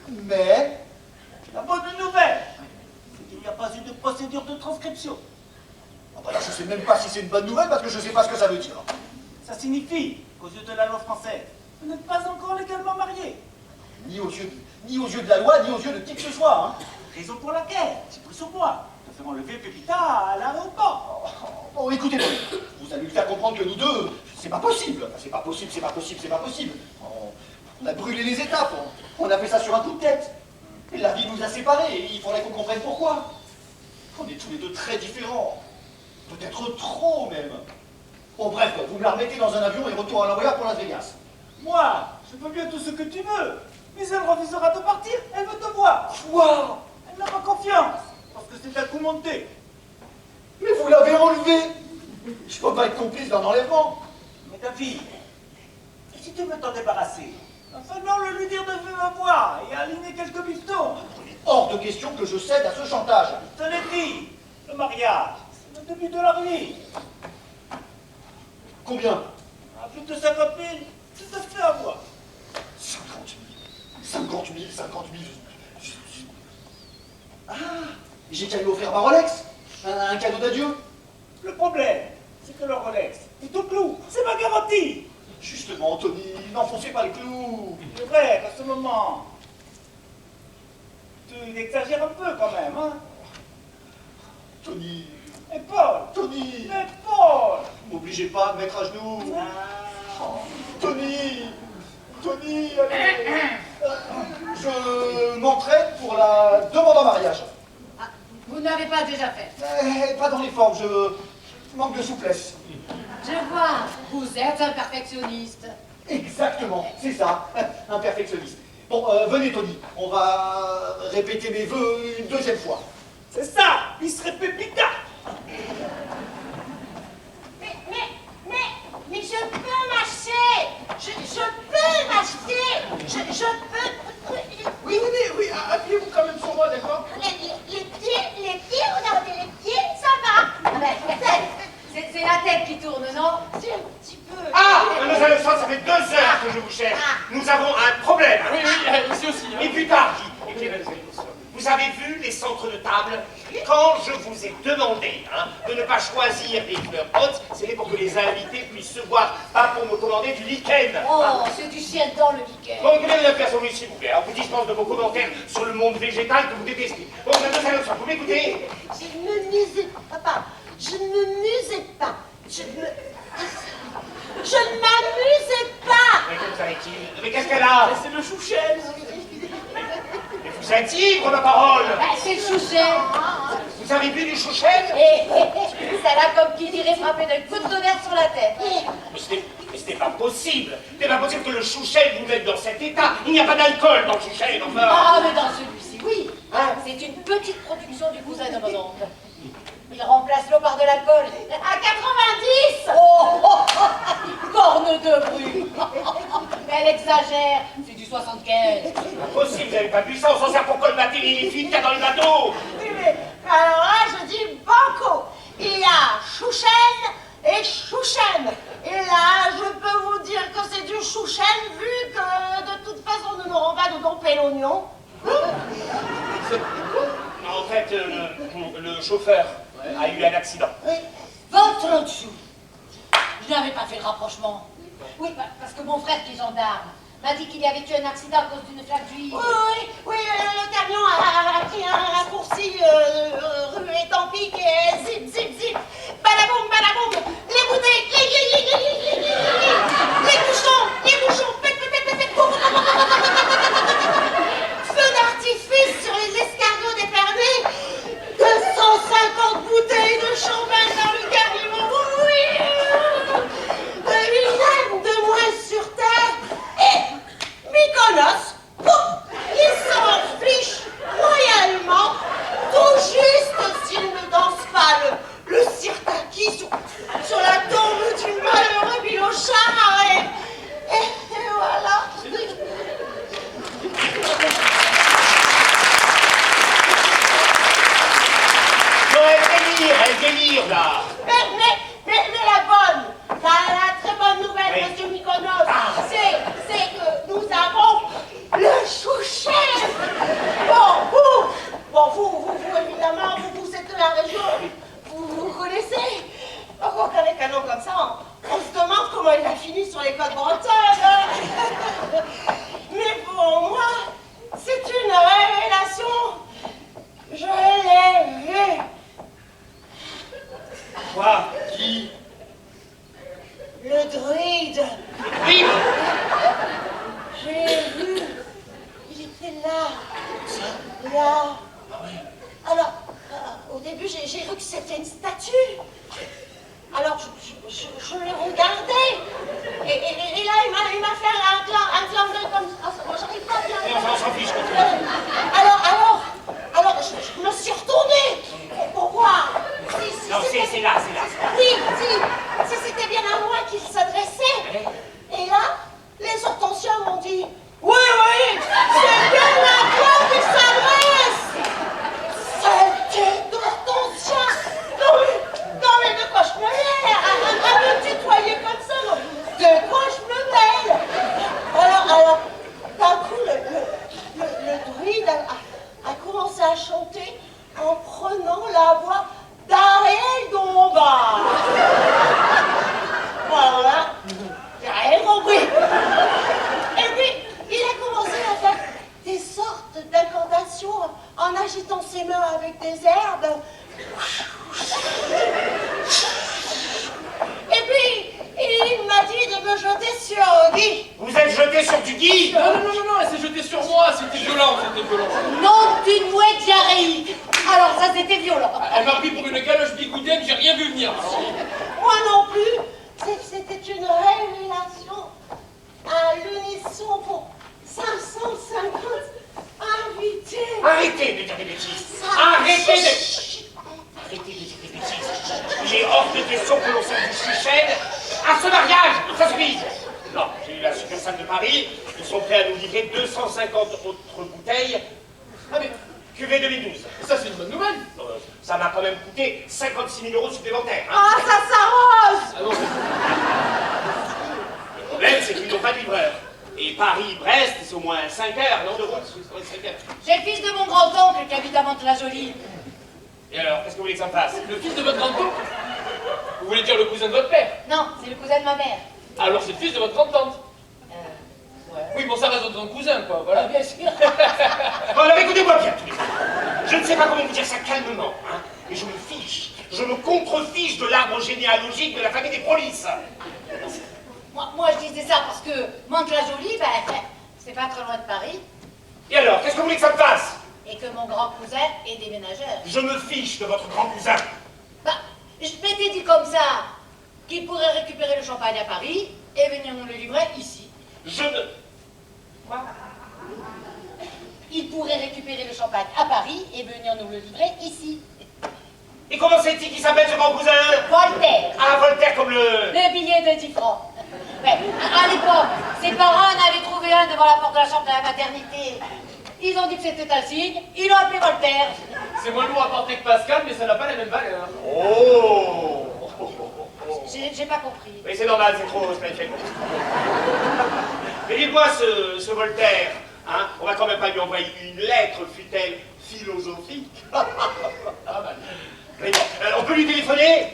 Mais, La bonne nouvelle, c'est qu'il n'y a pas eu de procédure de transcription. oh, bah là, je sais même pas si c'est une bonne nouvelle parce que je sais pas ce que ça veut dire. Ça signifie qu'aux yeux de la loi française, vous n'êtes pas encore légalement mariés. Ni aux yeux de la loi, ni aux yeux de qui que ce soit, hein. Raison pour laquelle j'ai pris sur moi de faire enlever Pépita à l'aéroport. Oh, écoutez, vous allez lui faire comprendre que nous deux, c'est pas possible. C'est pas possible, c'est pas possible, c'est pas possible. On a brûlé les étapes, on a fait ça sur un coup de tête. Et la vie nous a séparés, et il faudrait qu'on comprenne pourquoi. On est tous les deux très différents. Peut-être trop, même. Bon, bref, vous me la remettez dans un avion et retour à l'envoyeur pour Las Vegas. Moi, je peux bien tout ce que tu veux, mais elle refusera de partir, elle veut te voir. Quoi? Elle n'a pas confiance, parce que c'est un coup monté. Mais vous l'avez enlevé. Je peux pas être complice d'un enlèvement. Mais David, si tu veux t'en débarrasser, il va falloir le lui dire de vive voix et aligner quelques bifetons. Il est hors de question que je cède à ce chantage. Je te l'ai dit, le mariage, c'est le début de la ruine. Combien? À plus de 50 000, tu te fais avoir. 50 000. 50 000, 50 000. Ah, j'ai qu'à lui offrir ma Rolex. Un cadeau d'adieu. Le problème, c'est que le Rolex est au clou, c'est ma garantie. Justement, Tony, n'enfoncez pas le clou. C'est vrai qu'à ce moment, tu exagères un peu quand même, hein. Tony, Et Paul, Tony, mais Paul. n'obligez pas à me mettre à genoux. Ah. Tony, Tony, allez. Je m'entraîne pour la demande en mariage. Ah, vous n'avez pas déjà fait. Pas dans les formes, je manque de souplesse. Je vois, vous êtes un perfectionniste. Exactement, c'est ça, un perfectionniste. Bon, venez Tony, on va répéter mes vœux une deuxième fois. C'est ça, il serait Pépita. Mais je peux m'acheter. Je peux m'acheter. Je peux. Oui, appuyez-vous quand même sur moi, d'accord? Les pieds, regardez les pieds, ça va. Ah ben, c'est la tête qui tourne, non? C'est un petit peu. Ah, mademoiselle Lestrade, ça fait 2 heures que je vous cherche. Nous avons un problème. Oui, ici aussi. Et plus tard, écoutez, mademoiselle Lestrade, vous avez vu les centres de table? Quand je vous ai demandé de ne pas choisir des fleurs hautes, c'était pour que les invités puissent se voir, pas pour me commander du lichen. Oh, c'est du chien dans le week-end. Bon, écoutez, madame Personnel, s'il vous plaît. Alors, vous dispense de vos commentaires sur le monde végétal que vous détestez. Bon, mademoiselle Lestrade, vous m'écoutez? Je ne me musais pas. Je ne me musais pas. Je ne m'amusais pas. Mais que vous arrive-t-il? Mais qu'est-ce qu'elle a? C'est le chouchen. Mais vous êtes ivre, ma parole. Ben, c'est le chouchen. Vous avez bu du chouchen? Et ça l'a, comme qui dirait, frappé d'un coup de tonnerre sur la tête. Mais c'est pas possible. C'est pas possible que le chouchen vous mette dans cet état. Il n'y a pas d'alcool dans le chouchen, enfin. Ah, mais dans celui-ci, oui. Hein? C'est une petite production du cousin de mon oncle. Il remplace l'eau par de l'alcool. À 90. Oh, corne de bru. Mais elle exagère. C'est du 75. Impossible, vous n'avez pas bu ça, on s'en sert pour colmater les filles qu'il y a dans le bateau. Oui, mais alors là, je dis banco. Il y a chouchen et chouchen. Et là, je peux vous dire que c'est du chouchen, vu que de toute façon, nous n'aurons pas de domper l'oignon. En fait, le chauffeur a eu un accident. Votre dessous. Je n'avais pas fait le rapprochement. Oui, parce que mon frère qui est gendarme m'a dit qu'il y avait eu un accident à cause d'une flaque d'huile. Oui, le camion a pris un raccourci rue Étampique et zip, zip, zip. Badaboum, badaboum. Les bouteilles, les bouchons, pète, pète, pète, pète. Feu d'artifice sur les escargots d'Épernay. 250 bouteilles de champagne dans le camion. Oui. Une âme de moins sur terre. Et Mykonos, il s'en fiche royalement, tout juste s'il ne danse pas le sirtaki sur la tombe du malheureux Bilochard. Et voilà. Non, elle délire, là. Mais la bonne, la très bonne nouvelle, Oui. monsieur Mykonos, c'est que nous avons le chouchen. Bon, vous évidemment, vous êtes de la région, vous connaissez. Encore qu'avec un nom comme ça, on se demande comment il a fini sur les côtes bretonnes. Mais pour moi, c'est une révélation. Je l'ai vu. Quoi? Qui? Le druide. Oui. Je l'ai vu. Il était là. Là. Alors, au début, j'ai cru que c'était une statue. Alors, je l'ai regardé. Et là, il m'a fait un clin d'œil comme ça. Moi, j'arrive pas bien. Et on s'en fiche. Alors, je me suis retournée pour voir. Non, c'est là. Si c'était bien à moi qu'il s'adressait. Et là, les hortensias m'ont dit oui, c'est bien à toi qu'il s'adresse. C'était d'hortensia. Non, mais de quoi je me mêle à me tutoyer comme ça, non. De quoi je me mêle. Alors, d'un coup, le druide a commencé à chanter en prenant la voix d'Ariel Dombas. Voilà, j'ai rien compris. Et puis, il a commencé à faire des sortes d'incantations en agitant ses mains avec des herbes. Et puis, il m'a dit de me jeter sur Guy. Vous êtes jeté sur du Guy? Non, elle s'est jetée sur moi, c'était violent. Non d'une mouette diarrhéique. Alors ça, c'était violent. Elle m'a pris pour une galoche bigoudette, j'ai rien vu venir. Moi non plus. C'était une révélation à l'unisson pour 550 invités. Arrêtez de dire des bêtises. Arrêtez de dire des bêtises. Il est hors de question que l'on sorte du chouchen à ce mariage. Ça suffit. Non, j'ai eu la succursale de Paris. Ils sont prêts à nous livrer 250 autres bouteilles. Ah mais, Cuvée 2012. ça c'est une bonne nouvelle. Ça m'a quand même coûté 56 000 € supplémentaires. Hein. Ah, ça s'arrose. Ah non, Le problème, c'est qu'ils n'ont pas de livreur. Et Paris-Brest, c'est au moins 5 heures, non, de route. 5 heures. J'ai le fils de mon grand-oncle qui habite à Mantes-la-Jolie. Et alors, qu'est-ce que vous voulez que ça me fasse? le fils de votre grand-oncle? Vous voulez dire le cousin de votre père? Non, c'est le cousin de ma mère. Alors c'est le fils de votre grand-tante. Ouais. Oui, bon, ça reste votre cousin, quoi, voilà. Bien sûr. Bon, alors écoutez-moi bien, tous les deux. Je ne sais pas comment vous dire ça calmement, hein, mais je me fiche, je me contrefiche de l'arbre généalogique de la famille des Prolis. Moi, je disais ça parce que Mantes-la-Jolie, c'est pas très loin de Paris. Et alors, qu'est-ce que vous voulez que ça me fasse? Et que mon grand cousin est déménageur. Je me fiche de votre grand cousin. Je m'étais dit comme ça qui pourrait récupérer le champagne à Paris et venir nous le livrer ici. Je ne... Quoi? Il pourrait récupérer le champagne à Paris et venir nous le livrer ici. Et comment c'est-il qui s'appelle ce grand cousin? Voltaire. Ah, Voltaire comme le... Le billet de 10 francs. Ouais, à l'époque, ses parents en avaient trouvé un devant la porte de la chambre de la maternité. Ils ont dit que c'était un signe, ils l'ont appelé Voltaire. C'est moins lourd à porter que Pascal, mais ça n'a pas la même valeur. Oh! J'ai pas compris. Oui, c'est normal, c'est trop spécial. Mais dites-moi, ce Voltaire, hein, on va quand même pas lui envoyer une lettre, fût-elle philosophique. Ah bah, Mais bon, on peut lui téléphoner?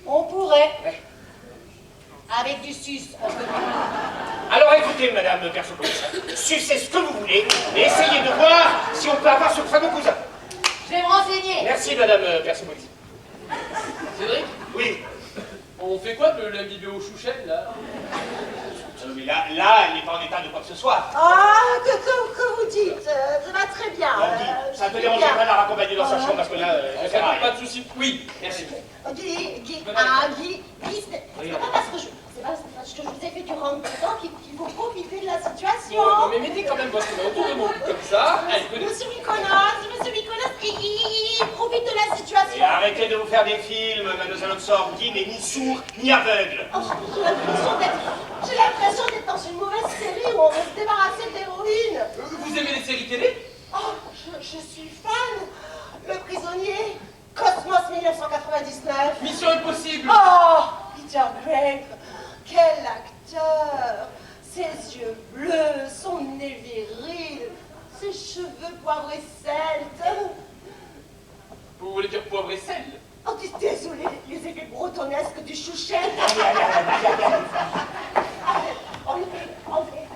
On pourrait. Avec du sus. Alors écoutez, madame Persepolis, sucez ce que vous voulez, et essayez de voir si on peut avoir ce fameux cousin. Je vais me renseigner. Merci, madame Persepolis. Cédric, Oui. on fait quoi de l'imbibé au chouchen, là? Mais là, elle n'est pas en état de quoi que ce soit. Ah, que vous dites, ça va très bien. Ça te dérange pas de la raccompagner dans sa chambre, parce que là, elle fait rien. Pas de soucis. Oui, merci. Guy, c'est Oui, pas parce que je vous ai fait du rentre dedans qu'il faut profiter de la situation. Non, mais mettez quand même votre main autour de mon cou comme ça. Allez, venez. Monsieur Nicolas, il profite de la situation. Et arrêtez de vous faire des films, mademoiselle Oxford. Guy n'est ni sourd, ni aveugle. Oh, j'ai l'impression d'être dans une mauvaise série où on veut se débarrasser de l'héroïne. Vous aimez les séries télé? Oh, je suis fan. Le prisonnier, Cosmos 1999. Mission Impossible. Oh, Peter Craig, quel acteur. Ses yeux bleus, son nez viril, ses cheveux poivre et sel. Vous voulez dire poivre et sel? Oh, désolé, les effets bretonnesques du chouchette. On fait.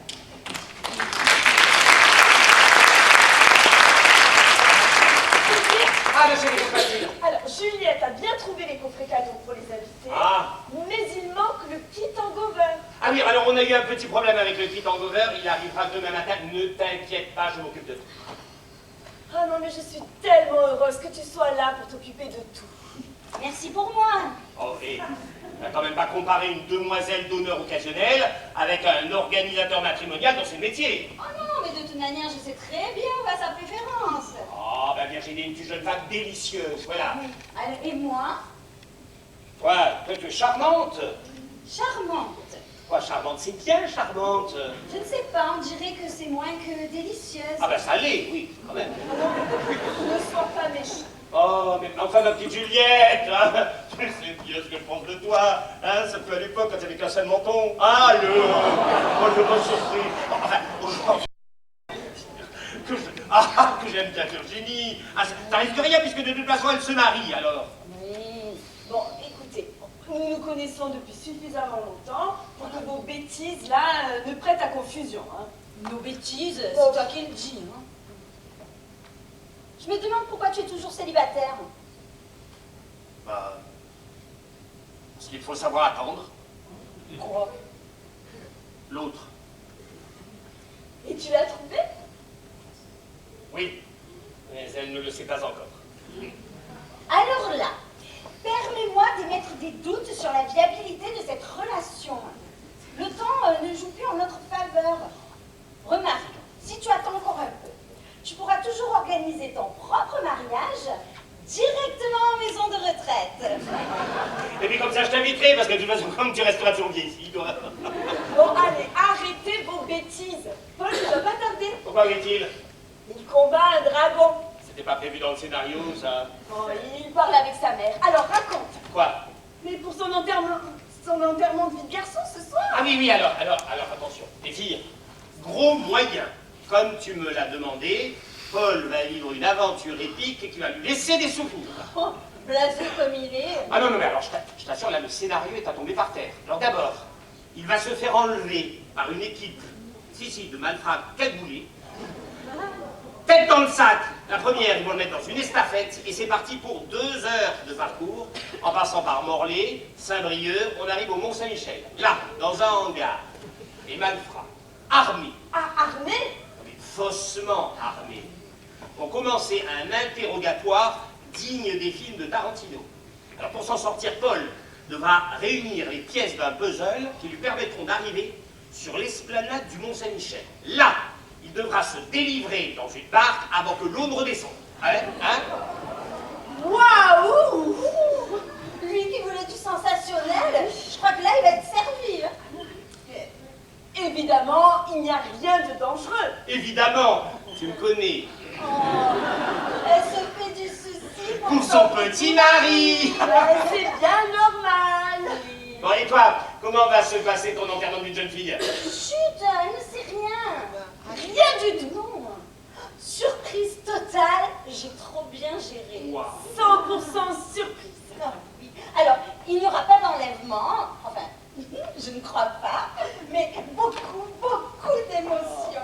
Ah, le chéri, c'est facile. Alors, Juliette a bien trouvé les coffrets cadeaux pour les invités, Ah. mais il manque le kit hangover. Ah oui, alors on a eu un petit problème avec le kit hangover. Il arrivera demain matin. Ne t'inquiète pas, je m'occupe de tout. Ah non, mais je suis tellement heureuse que tu sois là pour t'occuper de tout. Merci pour moi. Oh, et on va quand même pas comparer une demoiselle d'honneur occasionnelle avec un organisateur matrimonial dans ce métier. Oh non, mais de toute manière, je sais très bien où va sa préférence. Oh, ben Virginie, une jeune femme délicieuse, voilà. Alors, et moi, Toi, tu es charmante. charmante. Quoi, charmante, c'est bien charmante. Je ne sais pas, on dirait que c'est moins que délicieuse. Ah ben ça l'est, oui, quand même. Ne sois pas méchant. Oh, mais enfin, ma petite Juliette, hein, tu sais bien ce que je pense de toi, hein, ça peut à l'époque quand t'avais qu'un seul menton. Ah, moi je me surpris. Enfin, aujourd'hui, que j'aime bien Virginie. Ah, ça risque rien puisque de toute façon elle se marie, alors. Oui. Bon, écoutez, nous nous connaissons depuis suffisamment longtemps pour que vos bêtises, là, ne prêtent à confusion. Hein. Nos bêtises, c'est toi qui le dis. Hein. Je me demande pourquoi tu es toujours célibataire. Bah, parce qu'il faut savoir attendre. Quoi? L'autre. Et tu l'as trouvé? Oui, mais elle ne le sait pas encore. Alors là, permets-moi d'émettre des doutes sur la viabilité de cette relation. Le temps ne joue plus en notre faveur. Remarque, si tu attends encore un peu, tu pourras toujours organiser ton propre mariage directement en maison de retraite. Et puis comme ça je t'inviterai, parce que de toute façon, comme tu resteras toujours vieille ici, toi. Bon, allez, arrêtez vos bêtises. Paul ne va pas tarder. Pourquoi arrive-t-il? Il combat un dragon. C'était pas prévu dans le scénario, ça. Bon, il parle avec sa mère. Alors, raconte. Quoi? Mais pour son enterrement de vie de garçon ce soir. Ah oui, alors, attention. Les filles, gros moyen. Comme tu me l'as demandé, Paul va vivre une aventure épique qui va lui laisser des souvenirs. Oh, blasé comme il est. Ah non, mais alors, je t'assure, là, le scénario est à tomber par terre. Alors d'abord, il va se faire enlever par une équipe, de malfrats cagoulés. Tête dans le sac. La première, ils vont le mettre dans une estafette et c'est parti pour 2 heures de parcours. En passant par Morlaix, Saint-Brieuc, on arrive au Mont-Saint-Michel. Là, dans un hangar. Les malfrats, armés. Ah, armé? Mais faussement armés. Ont commencé un interrogatoire digne des films de Tarantino. Alors pour s'en sortir, Paul devra réunir les pièces d'un puzzle qui lui permettront d'arriver sur l'esplanade du Mont-Saint-Michel. Là, il devra se délivrer dans une barque avant que l'eau ne redescende. Hein? Waouh! Lui qui voulait du sensationnel, je crois que là, il va être servi. Évidemment, il n'y a rien de dangereux. Évidemment, tu me connais. Oh, elle se fait du souci Pour son petit mari. C'est bien normal. Bon, et toi, comment va se passer ton enterrement d'une jeune fille? Chut, elle ne sait rien. Rien du tout. Non. Surprise totale, j'ai trop bien géré. Wow. 100% surprise. Ah, oui. Alors, il n'y aura pas d'enlèvement, enfin, je ne crois pas, mais beaucoup d'émotions.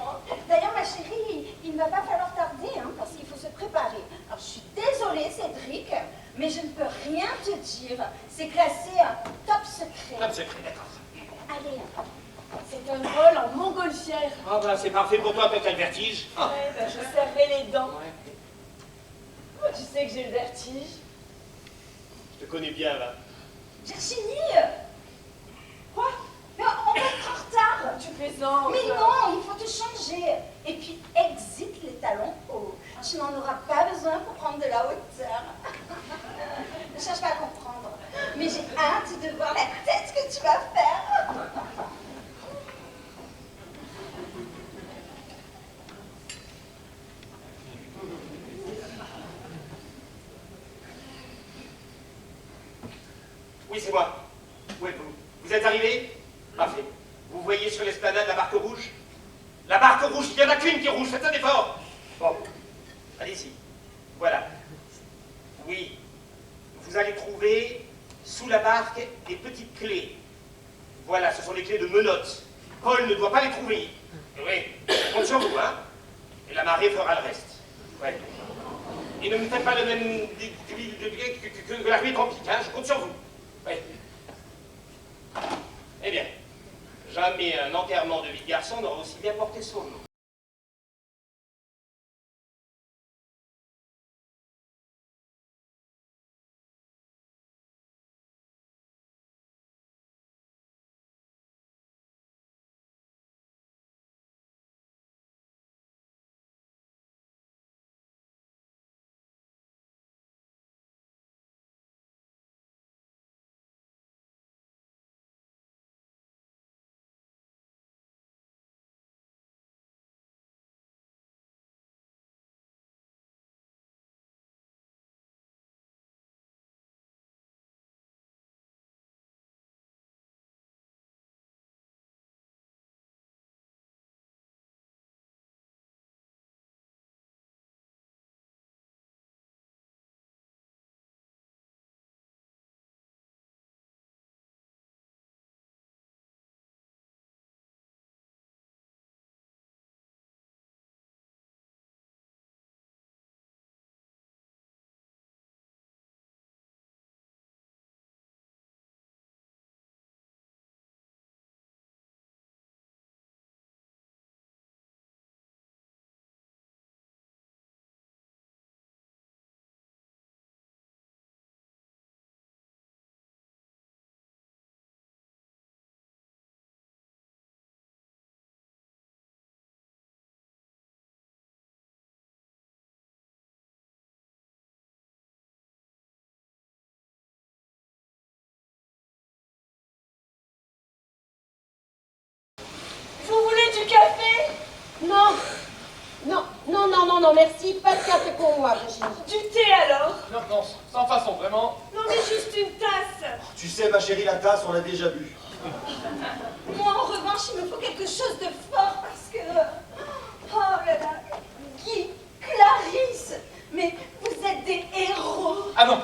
D'ailleurs, ma chérie, il ne va pas falloir tarder, hein, parce qu'il faut se préparer. Alors, je suis désolée, Cédric, mais je ne peux rien te dire. C'est classé top secret. Top secret, d'accord. Allez. C'est un vol en montgolfière. Ah bah c'est parfait pour toi, peut-être le vertige. Ah. Ouais, ben, je serrais les dents. Ouais. Oh, tu sais que j'ai le vertige. Je te connais bien, là. Virginie! Quoi? Mais on va être en retard. Tu plaisantes. Mais non, il faut te changer. Et puis, exit les talons hauts. Tu n'en auras pas besoin pour prendre de la hauteur. Ne cherche pas à comprendre. Mais j'ai hâte de voir la tête que tu vas faire. Oui, c'est moi. Où êtes-vous? Vous êtes arrivé? Parfait. Vous voyez sur l'esplanade la barque rouge? La barque rouge, il n'y en a qu'une qui est rouge, faites un effort. Bon, allez-y. Voilà. Oui. Vous allez trouver sous la barque des petites clés. Voilà, ce sont les clés de menottes. Paul ne doit pas les trouver. Oui, je compte sur vous, hein. Et la marée fera le reste. Ouais. Et ne me faites pas le même que la ruée tropique, hein, je compte sur vous. Oui. Eh bien, jamais un enterrement de vie de garçon n'aura aussi bien porté son nom. Non, merci, pas de café pour moi, Virginie. Du thé alors? Non, non, sans façon, vraiment. Non mais juste une tasse. Tu sais, ma chérie, la tasse, on l'a déjà bu. Moi, en revanche, il me faut quelque chose de fort parce que... Oh là là, Guy, Clarisse, mais vous êtes des héros. Ah non,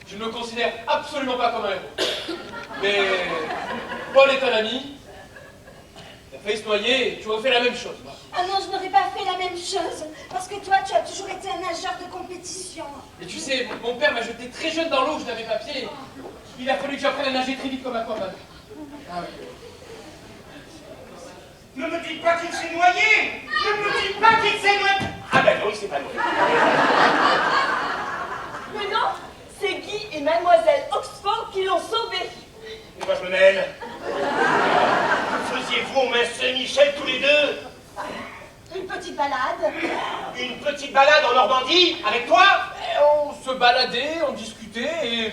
je ne me considère absolument pas comme un héros. Mais Paul est un ami. Il a failli se noyer et tu aurais fait la même chose. Ah non, je n'aurais pas fait la même chose, parce que toi, tu as toujours été un nageur de compétition. Et tu sais, mon père m'a jeté très jeune dans l'eau où je n'avais pas pied. Il a fallu que j'apprenne à nager très vite comme Aquaman. Ah oui. Ne me dites pas qu'il s'est noyé! Ne me dites pas qu'il s'est noyé! Ah ben non, il s'est pas noyé. Mais non, c'est Guy et Mademoiselle Oxford qui l'ont sauvé. pourquoi je me mêle. Que faisiez-vous au Mont Saint-Michel tous les deux? Une petite balade. Une petite balade en Normandie avec toi? Et on se baladait, on discutait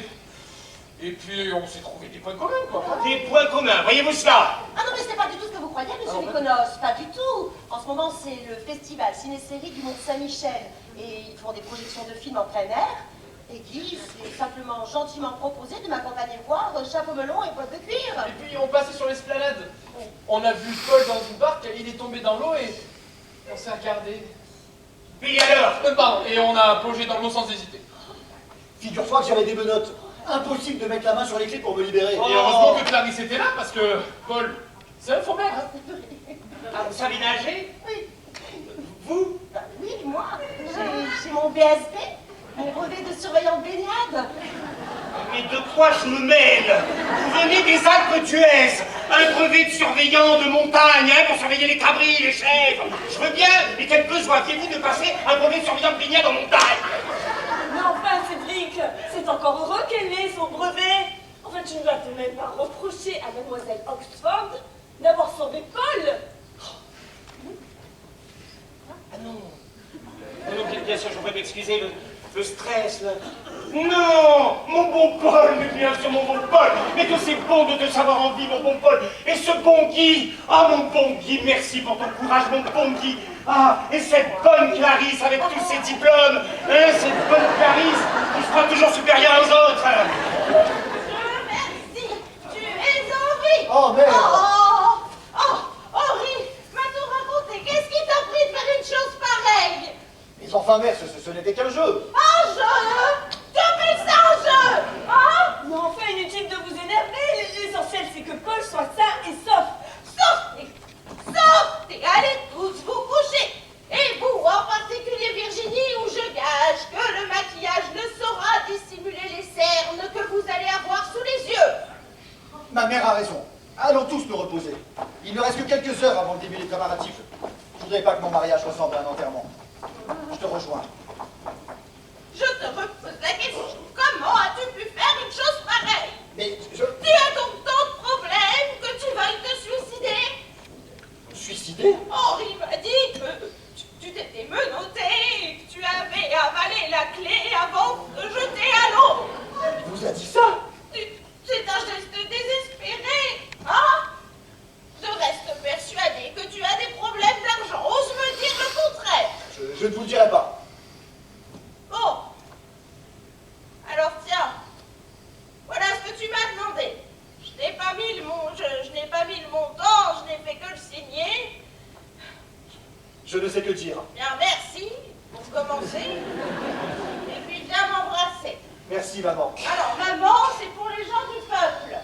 et puis on s'est trouvé des points communs, quoi. Des points communs, voyez-vous cela? Ah non, mais c'est pas du tout ce que vous croyez, monsieur Mykonos. Pas du tout. En ce moment, c'est le festival ciné-série du Mont Saint-Michel. Et ils font des projections de films en plein air. Et Guy s'est simplement gentiment proposé de m'accompagner voir chapeau melon et boîte de cuir. Et puis on passait sur l'esplanade. On a vu Paul dans une barque, il est tombé dans l'eau et on s'est regardé. Puis alors? Pardon, et on a plongé dans l'eau sans hésiter. Figure-toi que j'avais des menottes. Impossible de mettre la main sur les clés pour me libérer. Et heureusement que Clarisse était là parce que Paul, c'est un faux mec. Ah, vous savez nager? Oui. Vous? Bah oui, moi. J'ai mon BSB, mon brevet de surveillant de baignade. Mais de quoi je me mêle? Vous venez des Alpes d'Huez, un brevet de surveillant de montagne, hein, pour surveiller les cabris, les chèvres. Je veux bien, mais quel besoin aviez-vous de passer un brevet de surveillant de baignade en montagne? Mais enfin, Cédric, c'est encore heureux qu'elle ait son brevet. Enfin, tu ne vas tout de même pas reprocher à mademoiselle Oxford d'avoir sauvé Paul. Ah non. Non, bien sûr, je voudrais m'excuser, le stress, là. Non, mon bon Paul, mais bien sûr, mon bon Paul. Mais que c'est bon de te savoir en vie, mon bon Paul. Et ce bon Guy, ah, mon bon Guy, merci pour ton courage, mon bon Guy. Ah, et cette bonne Clarisse avec tous ses diplômes, hein, cette bonne Clarisse qui sera toujours supérieure aux autres. Merci, tu es en vie. Oh, merde. Henri, m'as-tu raconté, qu'est-ce qui t'a pris de faire une chose pareille? Mais enfin, mère, ce n'était qu'un jeu. Un jeu? Tu appelles ça un jeu? Hein? Mais enfin, inutile de vous énerver. L'essentiel, c'est que Paul soit sain et sauf. Sauf, allez tous vous coucher. Et vous, en particulier Virginie, où je gage que le maquillage ne saura dissimuler les cernes que vous allez avoir sous les yeux. Ma mère a raison. Allons tous nous reposer. Il ne reste que quelques heures avant le début des préparatifs. Je voudrais pas que mon mariage ressemble à un enterrement. Je te rejoins. Je te repose la question. Comment as-tu pu faire une chose pareille? Mais Tu as donc tant de problèmes que tu veuilles te suicider? Suicider? Henri m'a dit que tu t'étais menotté et que tu avais avalé la clé avant de te jeter à l'eau. Il vous a dit ça? C'est un geste désespéré, hein? Je reste persuadée que tu as des problèmes d'argent. Ose me dire le contraire. Je ne vous le dirai pas. Bon. Alors tiens, voilà ce que tu m'as demandé. Je n'ai pas mis le montant, je n'ai fait que le signer. Je ne sais que dire. Bien, merci, pour commencer. Et puis viens m'embrasser. Merci, maman. Alors, maman, c'est pour les gens du peuple.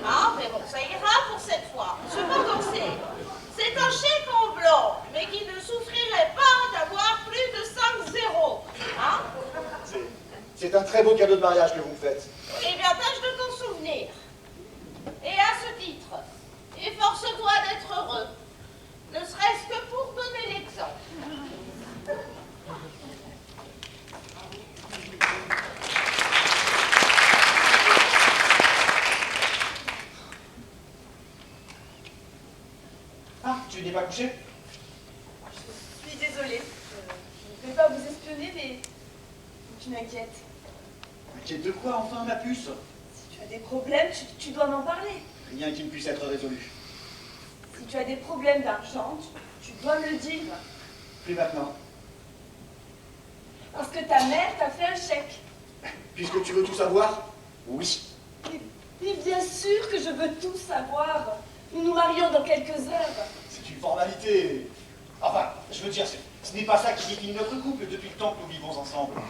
Ah, mais bon, ça ira pour cette fois. Cependant, c'est un chèque en blanc, mais qui ne souffrirait pas d'avoir plus de 5 zéros. Hein? C'est un très beau cadeau de mariage que vous me faites. Eh bien, tâche de t'en souvenir. Et à ce titre, efforce-toi d'être heureux, ne serait-ce que pour donner l'exemple. Ah, tu n'es pas couché? Je suis désolée. Je ne vais pas vous espionner, mais tu m'inquiètes. Inquiète de quoi, enfin, ma puce? Si tu as des problèmes, tu dois m'en parler. Rien qui ne puisse être résolu. Si tu as des problèmes d'argent, tu dois me le dire. Plus maintenant. Parce que ta mère t'a fait un chèque. Puisque tu veux tout savoir? Oui. Mais bien sûr que je veux tout savoir. Nous nous marions dans quelques heures. C'est une formalité. Enfin, je veux dire, ce n'est pas ça qui définit notre couple depuis le temps que nous vivons ensemble.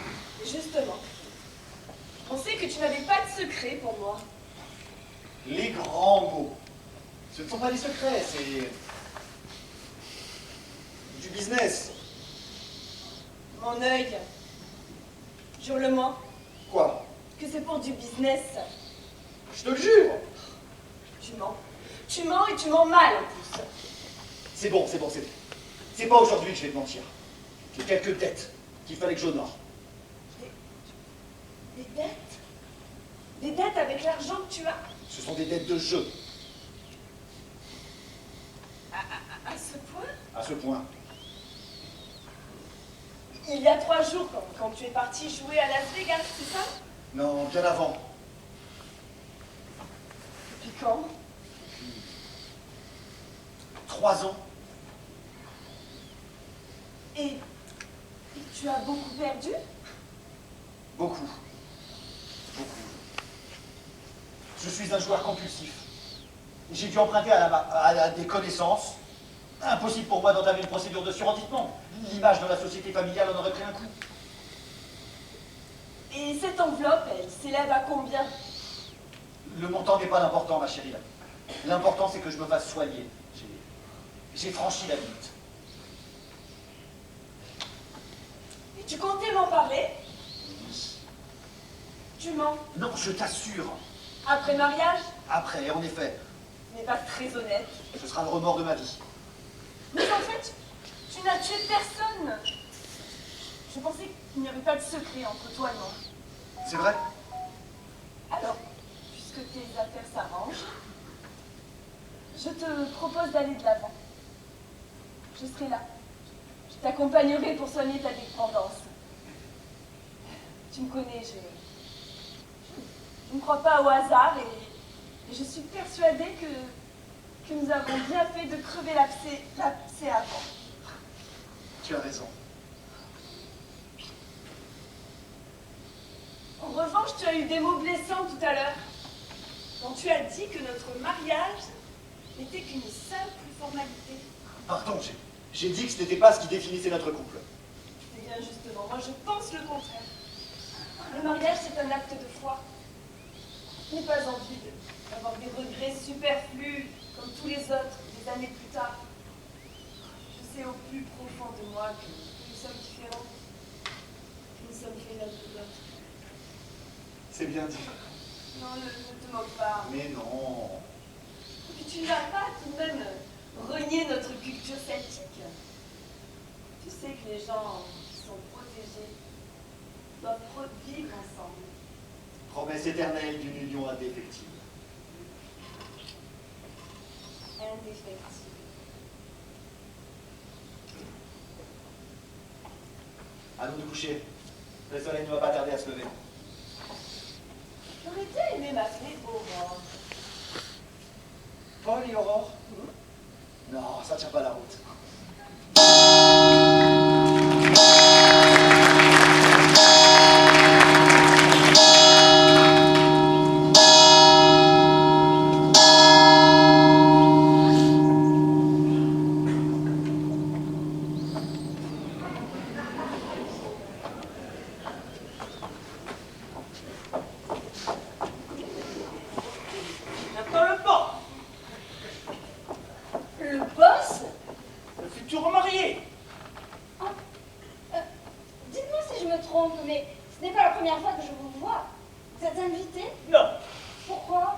Justement. Je pensais que tu n'avais pas de secret pour moi. Les grands mots. Ce ne sont pas des secrets, c'est du business. Mon œil. Jure-le-moi Quoi? que c'est pour du business. Je te le jure. Tu mens. Tu mens et tu mens mal en plus. C'est bon. C'est pas aujourd'hui que je vais te mentir. J'ai quelques dettes qu'il fallait que j'honore. Des dettes? Des dettes avec l'argent que tu as? Ce sont des dettes de jeu, À ce point? à ce point. Il y a 3 jours, quand tu es parti jouer à Las Vegas, c'est ça? Non, bien avant. Depuis quand? 3 ans. Et tu as beaucoup perdu? Beaucoup. Beaucoup. Je suis un joueur compulsif. J'ai dû emprunter à des connaissances. Impossible pour moi d'entamer une procédure de surendettement. L'image de la société familiale en aurait pris un coup. Et cette enveloppe, elle s'élève à combien? Le montant n'est pas l'important, ma chérie. L'important, c'est que je me fasse soigner. J'ai franchi la limite. Et tu comptais m'en parler? Oui. Tu mens. Non, je t'assure. Après mariage? Après, en effet, Ce n'est pas très honnête. ce sera le remords de ma vie. Mais en fait, tu n'as tué personne. Je pensais qu'il n'y avait pas de secret entre toi et moi. C'est vrai? Alors, puisque tes affaires s'arrangent, je te propose d'aller de l'avant. Je serai là. Je t'accompagnerai pour soigner ta dépendance. Tu me connais, je ne crois pas au hasard et je suis persuadée que nous avons bien fait de crever l'abcès avant. Tu as raison. En revanche, tu as eu des mots blessants tout à l'heure, quand tu as dit que notre mariage n'était qu'une simple formalité. Pardon, j'ai dit que ce n'était pas ce qui définissait notre couple. Eh bien justement, moi je pense le contraire. Le mariage, c'est un acte de foi. Je n'ai pas envie d'avoir des regrets superflus comme tous les autres des années plus tard. Je sais au plus profond de moi que nous sommes différents, que nous sommes faits l'un de l'autre. C'est bien dit. Non, ne te moque pas. Mais non. Et puis tu n'as pas tout de même renié notre culture celtique. Tu sais que les gens qui sont protégés doivent vivre ensemble. Promesse éternelle d'une union indéfectible. Indéfectible. À nous de coucher. Le soleil ne va pas tarder à se lever. J'aurais bien aimé m'appeler Aurore. Paul et Aurore? Non, ça tient pas la route. J'attends le port. Le boss? Le futur marié. Dites-moi si je me trompe, mais ce n'est pas la première fois que je vous vois. Vous êtes invité? Non, Pourquoi?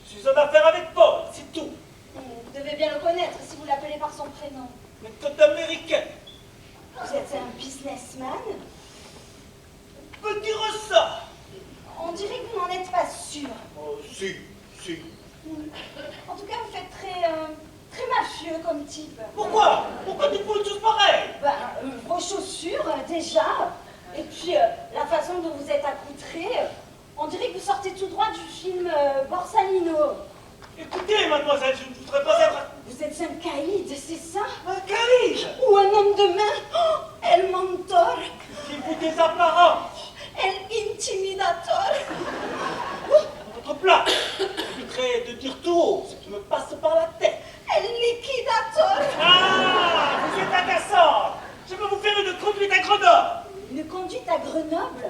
je suis en affaire avec Paul, c'est tout. Vous devez bien le connaître si vous l'appelez par son prénom. Méthode américaine. Vous êtes un businessman? On peut dire ça. On dirait que vous n'en êtes pas sûr. Oh, si. En tout cas, vous faites très mafieux comme type. Pourquoi dites-vous une chose pareille? Vos chaussures, déjà. Et puis, la façon dont vous êtes accoutré. On dirait que vous sortez tout droit du film Borsalino. Écoutez, mademoiselle, je ne voudrais pas être Vous êtes un caïd, c'est ça? un caïd. Ou un homme de main? Oh, El Mentor. Qui vous désapparent. El Intimidator. Votre plat. J'éviterai de dire tout haut ce qui me passe par la tête. El Liquidator. Ah, vous êtes agaçant. Je vais vous faire une conduite à Grenoble. Une conduite à Grenoble?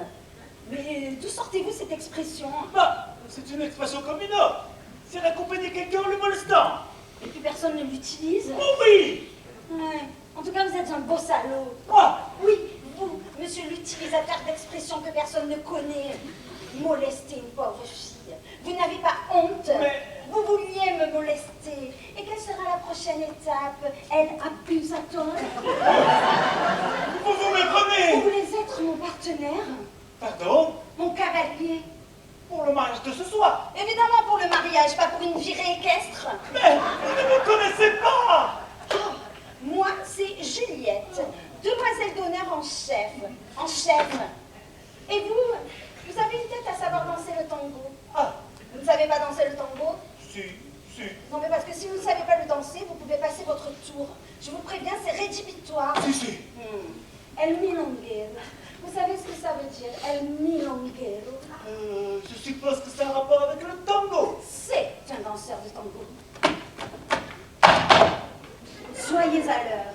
Mais d'où sortez-vous cette expression? Bah, c'est une expression comme une autre. C'est d'accompagner quelqu'un en le molestant. Et puis personne ne l'utilise? Oh oui. Ouais. En tout cas, vous êtes un beau salaud. Moi, Oui, vous, monsieur l'utilisateur d'expressions que personne ne connaît. Molester une pauvre fille. Vous n'avez pas honte? Mais- Vous vouliez me molester. Et quelle sera la prochaine étape? El Accusator? vous vous Vous méprenez. voulez être mon partenaire? Pardon? Mon cavalier? Pour le mariage de ce soir. Évidemment pour le mariage, pas pour une virée équestre. Mais vous ne me connaissez pas. Moi, c'est Juliette, demoiselle d'honneur en chef. En chef. Et vous avez une tête à savoir danser le tango. Ah, Vous ne savez pas danser le tango? si. Non, mais parce que si vous ne savez pas le danser, vous pouvez passer votre tour. Je vous préviens, c'est rédhibitoire. Si. El milonguero. Vous savez ce que ça veut dire, el milonguero? Je suppose que c'est un rapport avec le tango. C'est un danseur de tango. Soyez à l'heure.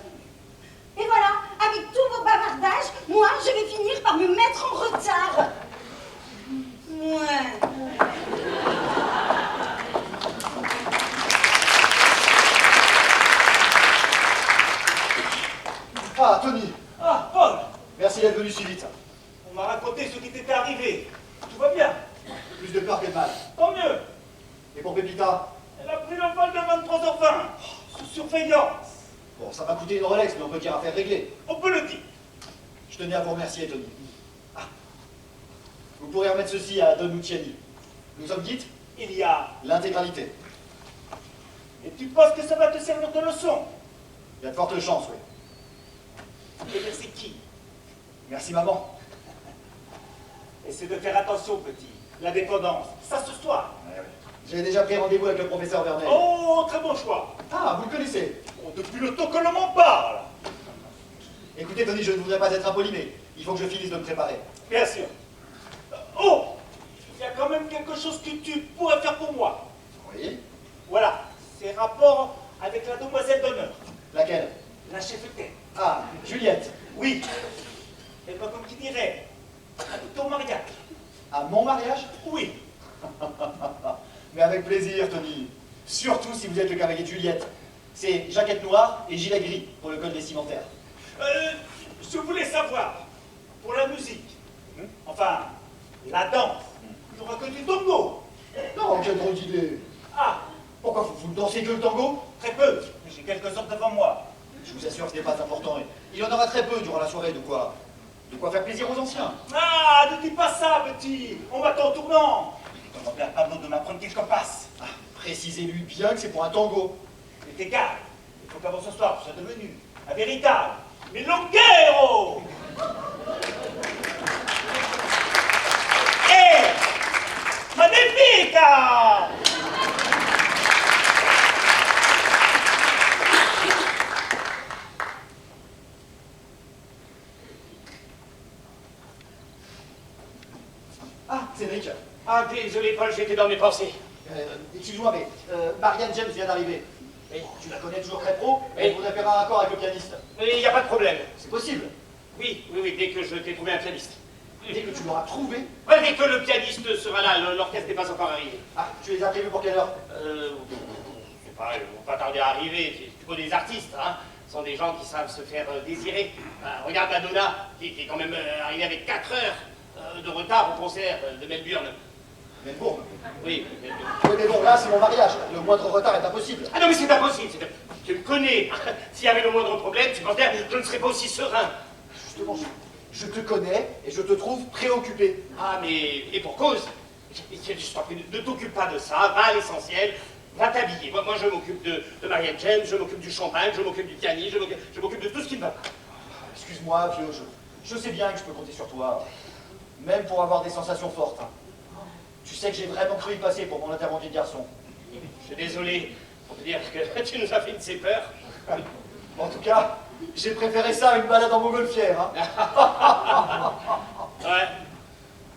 Et voilà, avec tous vos bavardages, moi, je vais finir par me mettre en retard. Ouais. Ah, Tony, Ah, Paul, merci d'être venu si vite. on m'a raconté ce qui t'était arrivé. Tout va bien. Plus de peur que de mal. Tant mieux. Et pour Pépita? Elle a pris le vol de 23h20, sous surveillance. Bon, ça m'a coûté une Rolex, mais on peut dire affaire réglée. On peut le dire. Je tenais à vous remercier, Tony. Ah. Vous pourrez remettre ceci à Don Luciani. Nous sommes quittes? Il y a... L'intégralité. Et tu penses que ça va te servir de leçon? Il y a de fortes chances, oui. Et merci qui? Merci, maman. Essaie de faire attention, petit. La dépendance, ça ce soir. J'ai déjà pris rendez-vous avec le professeur Vernel. Oh, très bon choix. Ah, vous le connaissez? Oh, depuis le temps que l'on m'en parle. Écoutez, Tony, je ne voudrais pas être impoli, mais il faut que je finisse de me préparer. Bien sûr. Oh, il y a quand même quelque chose que tu pourrais faire pour moi. Oui? Voilà, c'est rapport avec la demoiselle d'honneur, Laquelle? la chefetaine. Ah, Juliette. Oui. Et pas comme qui dirait, à ton mariage. À mon mariage? Oui. Mais avec plaisir, Tony. Surtout si vous êtes le cavalier de Juliette. C'est jaquette noire et gilet gris pour le code vestimentaire. Je voulais savoir, pour la musique, enfin, la danse, il n'y aura que du tango. Non, quelle drôle d'idée. Ah, Pourquoi vous ne dansez que le tango? très peu, mais j'ai quelques heures devant moi. Je vous assure que ce n'est pas important. Il y en aura très peu durant la soirée, de quoi faire plaisir aux anciens. Ah, ne dis pas ça, petit. On m'attend en tournant. Demandez à Pablo de m'apprendre quelques passes. Ah, précisez-lui bien que c'est pour un tango. C'est égal. Il faut qu'avant ce soir, tu sois devenu un véritable milonguero. Eh, magnifica! Ah, Cédric. Ah, désolé, Paul, j'étais dans mes pensées. Excuse-moi, mais Marianne James vient d'arriver. Oui. Tu la connais toujours très pro, et Oui. elle voudrait faire un raccord avec le pianiste. Mais il n'y a pas de problème. C'est possible. Oui, dès que je t'ai trouvé un pianiste. Dès que tu l'auras trouvé. Ouais, dès que le pianiste sera là, l'orchestre n'est pas encore arrivé. Ah, tu les as prévus pour quelle heure? Je sais pas, ils vont pas tarder à arriver. Tu connais les artistes, hein? Ce sont des gens qui savent se faire désirer. Regarde Madonna, qui est quand même arrivée avec 4 heures de retard au concert de Melbourne. Melbourne. Oui. Oui, mais bon, là, c'est mon mariage. Le moindre retard est impossible. Ah non, mais c'est impossible. Tu me connais. S'il y avait le moindre problème, tu penses bien que je ne serais pas aussi serein. Justement, je te connais et je te trouve préoccupé. Ah, mais et pour cause. Je t'en prie, ne t'occupe pas de ça. Va à l'essentiel. Va t'habiller. Moi, je m'occupe de Marianne James, je m'occupe du champagne, je m'occupe du pianiste, je m'occupe de tout ce qui ne va pas. Excuse-moi, vieux, je sais bien que je peux compter sur toi. Même pour avoir des sensations fortes. Hein. Tu sais que j'ai vraiment cru y passer pour mon intervention de garçon. Je suis désolé pour te dire que tu nous as fait une de ces peurs. En tout cas, j'ai préféré ça à une balade en montgolfière. Hein. Ouais.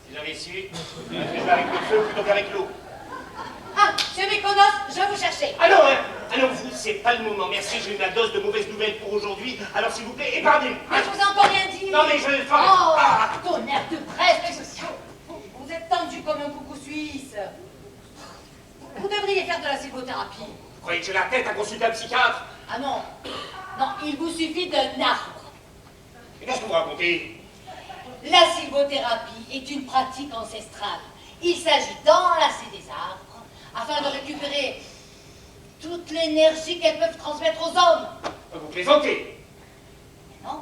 Si j'avais su, j'aurais fait ça avec le feu plutôt qu'avec l'eau. Ah, monsieur Mykonos, je vous cherchais. Ah non, hein. Ah non, vous, c'est pas le moment. Merci, j'ai eu ma dose de mauvaises nouvelles pour aujourd'hui. Alors s'il vous plaît, épargnez-moi. Mais je vous ai encore rien dit. Non, mais je... Oh, Ah. tonnerre de presse. Vous êtes tendu comme un coucou suisse. Vous devriez faire de la sylvothérapie. Vous croyez que j'ai la tête à consulter un psychiatre? Ah non. Non, il vous suffit d'un arbre. Mais qu'est-ce que vous racontez? La sylvothérapie est une pratique ancestrale. Il s'agit d'enlacer des arbres afin de récupérer toute l'énergie qu'elles peuvent transmettre aux hommes. Vous plaisantez? Mais non,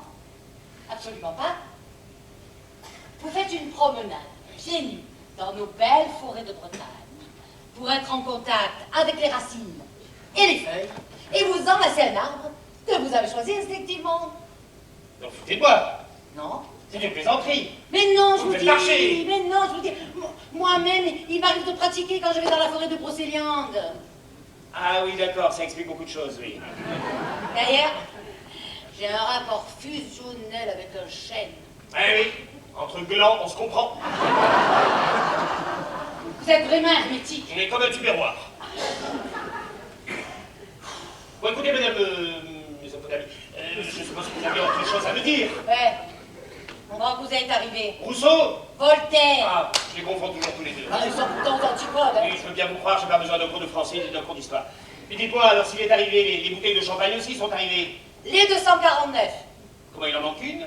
absolument pas. Vous faites une promenade, pieds nus, dans nos belles forêts de Bretagne pour être en contact avec les racines et les feuilles et vous enlacer un arbre que vous avez choisi instinctivement. Donc foutez-moi. Non? C'est une plaisanterie. Mais non, je Vous vous êtes dis, marché. mais non, je vous dis, moi-même, il m'arrive de pratiquer quand je vais dans la forêt de Brocéliande. Ah oui, d'accord, ça explique beaucoup de choses, oui. D'ailleurs, j'ai un rapport fusionnel avec un chêne. Ah oui, entre glands, on se comprend. Vous êtes vraiment hermétique. On est comme un tupperware. Bon, écoutez, madame, je suppose que vous avez autre chose à me dire. Ouais. Mon grand cousin est arrivé. Rousseau? Voltaire. Ah, je les confonds toujours tous les deux. Ah, ils sont pourtant aux antipodes. Hein. Oui, je veux bien vous croire, j'ai pas besoin d'un cours de français ni d'un cours d'histoire. Mais dites-moi, alors s'il est arrivé, les bouteilles de champagne aussi sont arrivées. Les 249. Comment il en manque une?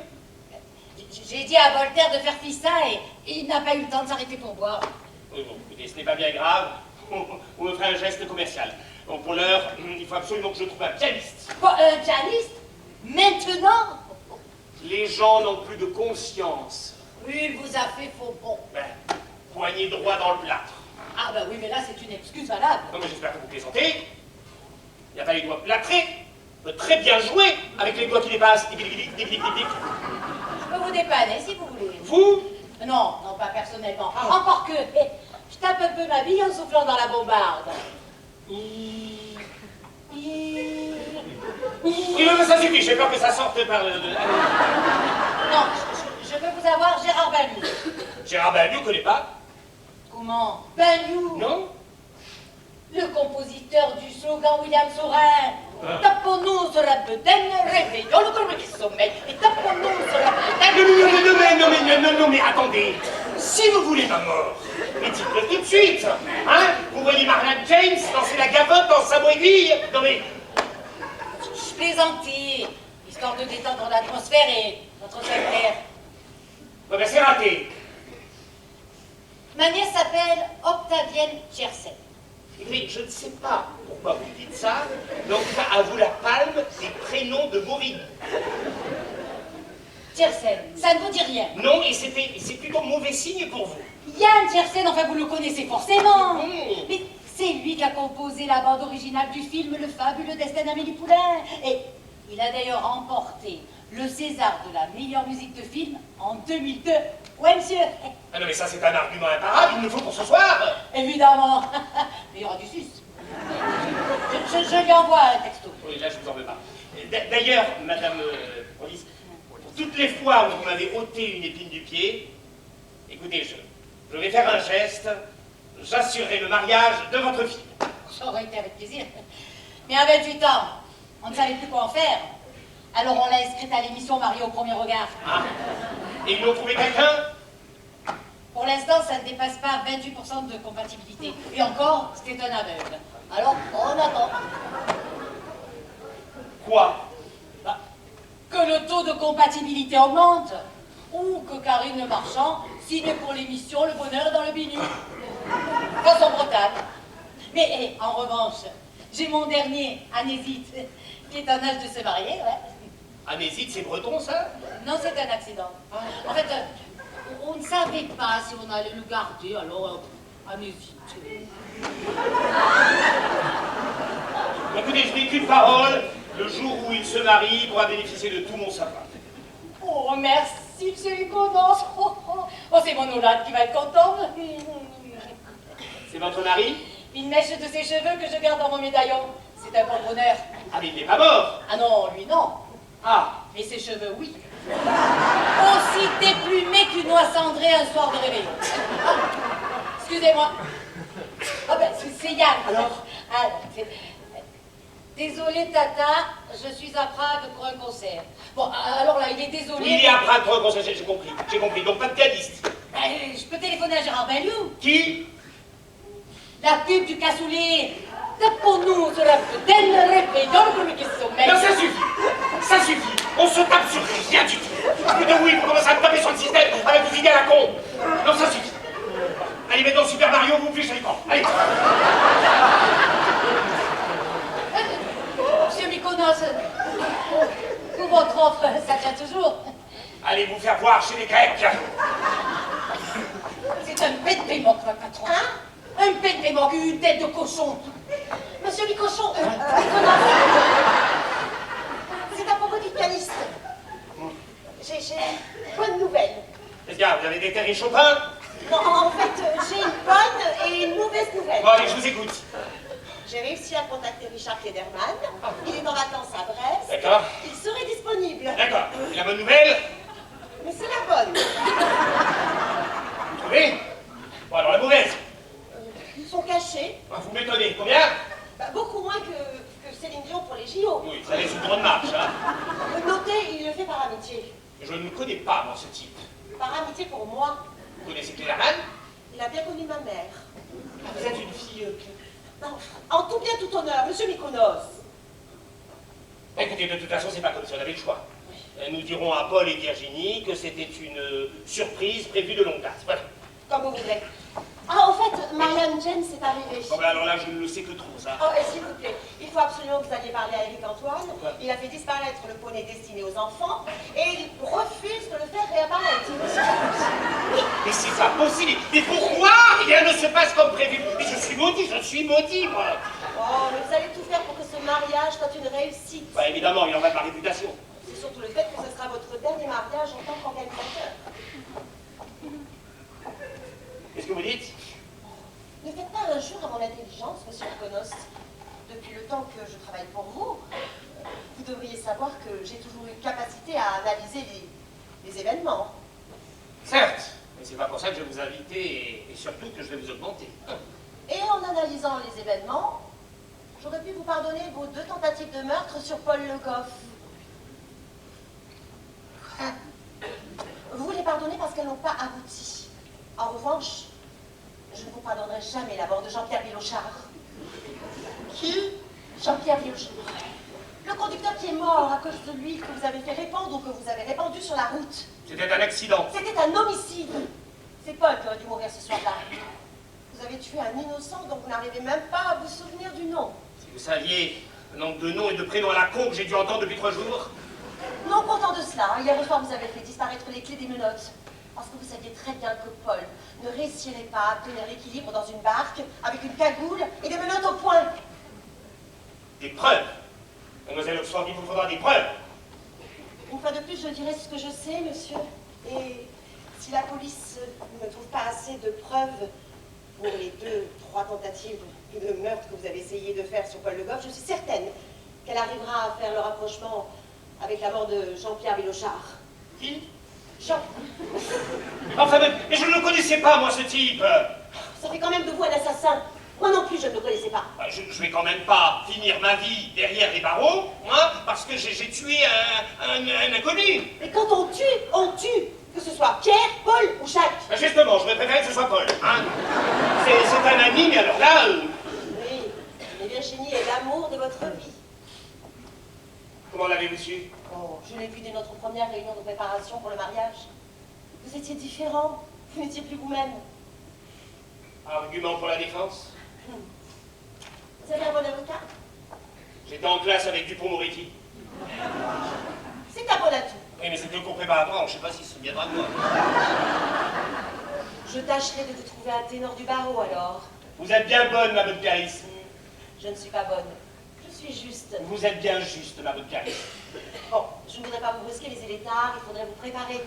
J'ai dit à Voltaire de faire fistin et il n'a pas eu le temps de s'arrêter pour boire. Oui, bon, écoutez, ce n'est pas bien grave. On me ferait un geste commercial. Donc pour l'heure, il faut absolument que je trouve un pianiste. Quoi, un pianiste? Maintenant? Les gens n'ont plus de conscience. Oui, il vous a fait faux bon. Ben, poignet droit dans le plâtre. Ah bah oui, mais là c'est une excuse valable. Non mais j'espère que vous plaisantez. Il n'y a pas les doigts plâtrés. On peut très bien jouer avec les doigts qui dépassent. Tic, tic, tic, tic, tic, tic. Je peux vous dépanner si vous voulez. Vous? Non, non pas personnellement. Encore que, je tape un peu ma bille en soufflant dans la bombarde. Oui, mais ça suffit, j'ai peur que ça sorte par le... Non, je veux vous avoir Gérard Baliou. Gérard Baliou, ne connaît pas? Comment? Baliou? Non? Le compositeur du slogan William Saurin. Tapons-nous sur la bedaine, réveillons le corps qui sommeille, et tapons-nous sur la bedaine. Non, mais attendez. Si vous voulez ma mort, mais dites-le tout de suite. Hein? Vous voyez Marlon James danser la gavotte dans sa aiguille? Non mais... Je plaisantais, histoire de détendre l'atmosphère et notre secrétaire. Bon ben c'est raté. Ma nièce s'appelle Octavienne Tchersen. Mais je ne sais pas pourquoi vous dites ça, donc à vous la palme des prénoms de Maureen. Tchersen, ça ne vous dit rien. Non, et c'est plutôt mauvais signe pour vous. Yann Tchersen, enfin vous le connaissez forcément. Mmh. Mais c'est lui qui a composé la bande originale du film Le fabuleux destin d'Amélie Poulain. Et il a d'ailleurs remporté le César de la meilleure musique de film en 2002. Ouais, monsieur. Ah non, mais ça c'est un argument imparable, il nous faut pour ce soir. Évidemment. Mais il y aura du sus. Je lui envoie un texto. Oui, là je vous en veux pas. D'ailleurs, madame police, pour toutes les fois où vous m'avez ôté une épine du pied, écoutez, je vais faire un geste, j'assurerai le mariage de votre fille. Ça aurait été avec plaisir. Mais à 28 ans, on ne savait plus quoi en faire. Alors on l'a inscrite à l'émission Mariée au premier regard. Ah. Et ils lui ont trouvé quelqu'un? Pour l'instant, ça ne dépasse pas 28% de compatibilité. Et encore, c'était un aveugle. Alors, on attend. Quoi? Bah, que le taux de compatibilité augmente. Ou que Karine Marchand signe pour l'émission Le Bonheur dans le Binu. Façon Bretagne. Mais en revanche, j'ai mon dernier, Anésite, qui est en âge de se marier, ouais. Anésite, c'est breton ça? Non, c'est un accident. En fait, on ne savait pas si on allait le garder, alors Anésite. Écoutez, je n'ai qu'une parole. Le jour où il se marie, il pourra bénéficier de tout mon savoir. Oh, merci, monsieur Liconance. Oh, c'est mon Olade qui va être contente. C'est votre mari? Une mèche de ses cheveux que je garde dans mon médaillon. C'est un bon bonheur. Ah, mais il n'est pas mort. Ah non, lui non. Ah, Mais ses cheveux, oui. Aussi déplumés qu'une oie cendrée un soir de réveillon. Ah, excusez-moi. Ah ben, c'est Yann. Alors, désolé, Tata, je suis à Prague pour un concert. Bon, alors là, il est désolé. il est à Prague pour un concert, j'ai compris. Donc pas de pianiste. Je peux téléphoner à Gérard Baliou. Qui? La pub du cassoulet. Tapons-nous sur la bedaine, réveillons le premier qui sommeille. Non, ça suffit. On se tape sur rien du tout. Plutôt oui, vous commencez à me taper sur le système avec vos idées à la con. Non, ça suffit. Allez, maintenant Super Mario, vous fichez l'écran. Allez. Monsieur Mykonos, pour votre offre, ça tient toujours. Allez vous faire voir chez les Grecs. C'est un bête paiement que votre patron. Hein? Un bête paiement, une tête de cochon. Monsieur Bicochon, C'est à propos du pianiste. J'ai une bonne nouvelle. Qu'est-ce qu'il y a? Vous avez déterré Chopin? Non, en fait, j'ai une bonne et une mauvaise nouvelle. Bon, allez, je vous écoute. J'ai réussi à contacter Richard Klederman. Il est en vacances à Brest. D'accord. Il serait disponible. D'accord. Et la bonne nouvelle? Mais c'est la bonne. Vous trouvez? Bon, alors la mauvaise. Ils sont cachés. Ah, vous m'étonnez. Combien? Bah, beaucoup moins que Céline Dion pour les JO. Oui, ça laisse une grande marche, hein. Notez, il le fait par amitié. Je ne connais pas, moi, ce type. Par amitié pour moi. Vous connaissez Klederman? Il a bien connu ma mère. Ah, vous êtes une fille... Non, en tout bien, tout honneur, monsieur Mykonos. Écoutez, de toute façon, c'est pas comme si on avait le choix. Nous dirons à Paul et Virginie que c'était une surprise prévue de longue date. Voilà. Comme vous voudrez. Ah, au fait, Marianne James est arrivée. Bon, ben alors là, je ne le sais que trop, ça. Oh, et s'il vous plaît, il faut absolument que vous alliez parler à Eric Antoine. Il a fait disparaître le poney destiné aux enfants et il refuse de le faire réapparaître. Mais c'est pas possible. Mais pourquoi rien ne se passe comme prévu? Mais je suis maudit, moi. Oh, mais vous allez tout faire pour que ce mariage soit une réussite. Bah, évidemment, il en va de ma réputation. C'est surtout le fait que ce sera votre dernier mariage en tant qu'organisateur. Qu'est-ce que vous dites? Ne faites pas injure à mon intelligence, monsieur Mykonos. Depuis le temps que je travaille pour vous, vous devriez savoir que j'ai toujours eu capacité à analyser les événements. Certes, mais c'est pas pour ça que je vais vous inviter et surtout que je vais vous augmenter. Et en analysant les événements, j'aurais pu vous pardonner vos 2 tentatives de meurtre sur Paul Le Goff. Vous les pardonnez parce qu'elles n'ont pas abouti. En revanche, je ne vous pardonnerai jamais la mort de Jean-Pierre Bilochard. Qui? Jean-Pierre Bilochard. Le conducteur qui est mort à cause de l'huile que vous avez fait répandre ou que vous avez répandue sur la route. C'était un accident. C'était un homicide. C'est Paul qui aurait dû mourir ce soir-là. Vous avez tué un innocent dont vous n'arrivez même pas à vous souvenir du nom. Si vous saviez le nombre de noms et de prénoms à la con que j'ai dû entendre depuis 3 jours. Non content de cela, hier soir vous avez fait disparaître les clés des menottes. Parce que vous saviez très bien que Paul ne réussirait pas à tenir l'équilibre dans une barque avec une cagoule et des menottes au poing. Des preuves. Mademoiselle Oxford, il vous faudra des preuves. Une fois de plus, je dirai ce que je sais, monsieur. Et si la police ne trouve pas assez de preuves pour les 2-3 tentatives de meurtre que vous avez essayé de faire sur Paul Le Goff, je suis certaine qu'elle arrivera à faire le rapprochement avec la mort de Jean-Pierre Bilochard. Qui? Jean. Enfin, mais je ne le connaissais pas, moi, ce type. Ça fait quand même de vous un assassin. Moi non plus, je ne le connaissais pas. Je vais quand même pas finir ma vie derrière les barreaux, hein, parce que j'ai tué un inconnu. Et quand on tue, que ce soit Pierre, Paul ou Jacques. Justement, je préférerais que ce soit Paul. Hein. C'est un ami, mais alors là... Oui, mais Virginie est l'amour de votre vie. Comment l'avez-vous su? Oh, je l'ai vu dès notre première réunion de préparation pour le mariage. Vous étiez différent, vous n'étiez plus vous-même. Argument pour la défense? Vous avez un bon avocat? J'étais en classe avec Dupond-Moretti. C'est un bon atout. Oui, mais c'était au cours préparatoire, je sais pas s'il se souviendra de moi. Je tâcherai de vous trouver un ténor du barreau alors. Vous êtes bien bonne, ma bonne Clarisse. Je ne suis pas bonne. Je suis juste. Vous êtes bien juste, ma bonne Clarisse. Bon, je ne voudrais pas vous brusquer, les élétards, il faudrait vous préparer.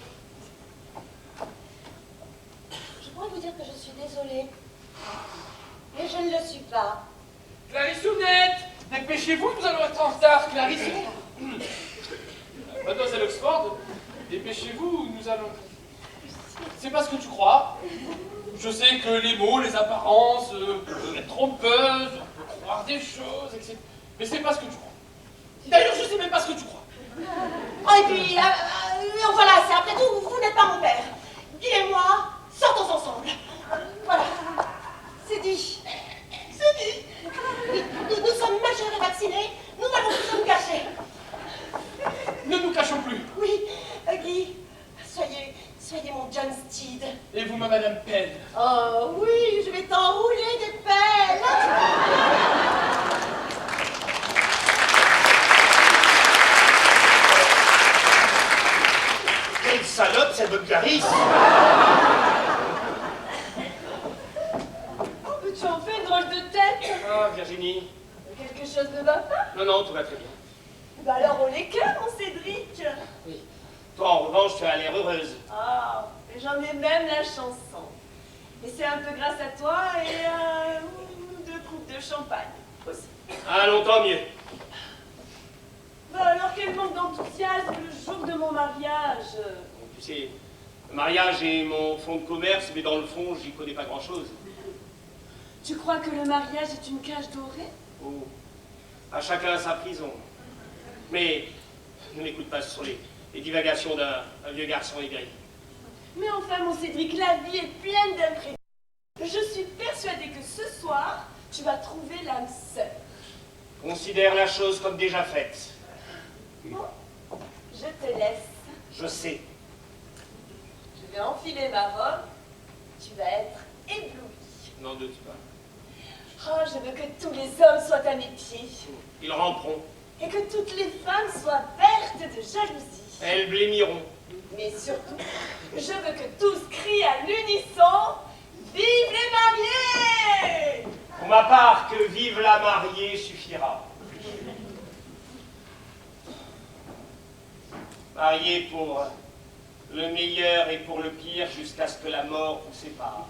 Je pourrais vous dire que je suis désolée. Mais je ne le suis pas. Clarisse Ounette, dépêchez-vous, nous allons être en retard. Clarisse. Mademoiselle Oxford, dépêchez-vous, nous allons... C'est pas ce que tu crois. Je sais que les mots, les apparences, peuvent être trompeuses, on peut croire des choses, etc. Mais c'est pas ce que tu crois. D'ailleurs, je sais même pas ce que tu crois. Oh, et puis, voilà, c'est après tout, vous n'êtes pas mon père. Guy et moi, sortons ensemble. Voilà, c'est dit. C'est dit. Oui, nous sommes majeurs et vaccinés, nous allons tous nous cacher. Ne nous cachons plus. Oui, Guy, soyez mon John Steed. Et vous, ma Madame Penn. Oh oui, je vais t'enrouler des pelles. Quelle salope, cette bonne Clarisse. mal de tête. Ah, Virginie. Quelque chose ne va pas? Non, non, tout va très bien. Bah alors on les cœurs, mon Cédric. Oui. Toi, en revanche, tu as l'air heureuse. Ah, et j'en ai même la chanson. Et c'est un peu grâce à toi et à deux coupes de champagne aussi. Ah, longtemps mieux. Bah alors quel manque d'enthousiasme le jour de mon mariage. Tu sais, le mariage est mon fonds de commerce, mais dans le fond, j'y connais pas grand-chose. Tu crois que le mariage est une cage dorée? Oh, à chacun sa prison. Mais ne m'écoute pas sur les divagations d'un vieux garçon aigri. Mais enfin, mon Cédric, la vie est pleine d'imprévus. Je suis persuadée que ce soir, tu vas trouver l'âme sœur. Considère la chose comme déjà faite. Bon, je te laisse. Je sais. Je vais enfiler ma robe. Tu vas être ébloui. N'en doute pas. Oh, je veux que tous les hommes soient à mes pieds. Ils ramperont. Et que toutes les femmes soient vertes de jalousie. Elles blêmiront. Mais surtout, je veux que tous crient à l'unisson « Vive les mariés !» Pour ma part, que vive la mariée suffira. Mariée pour le meilleur et pour le pire jusqu'à ce que la mort vous sépare.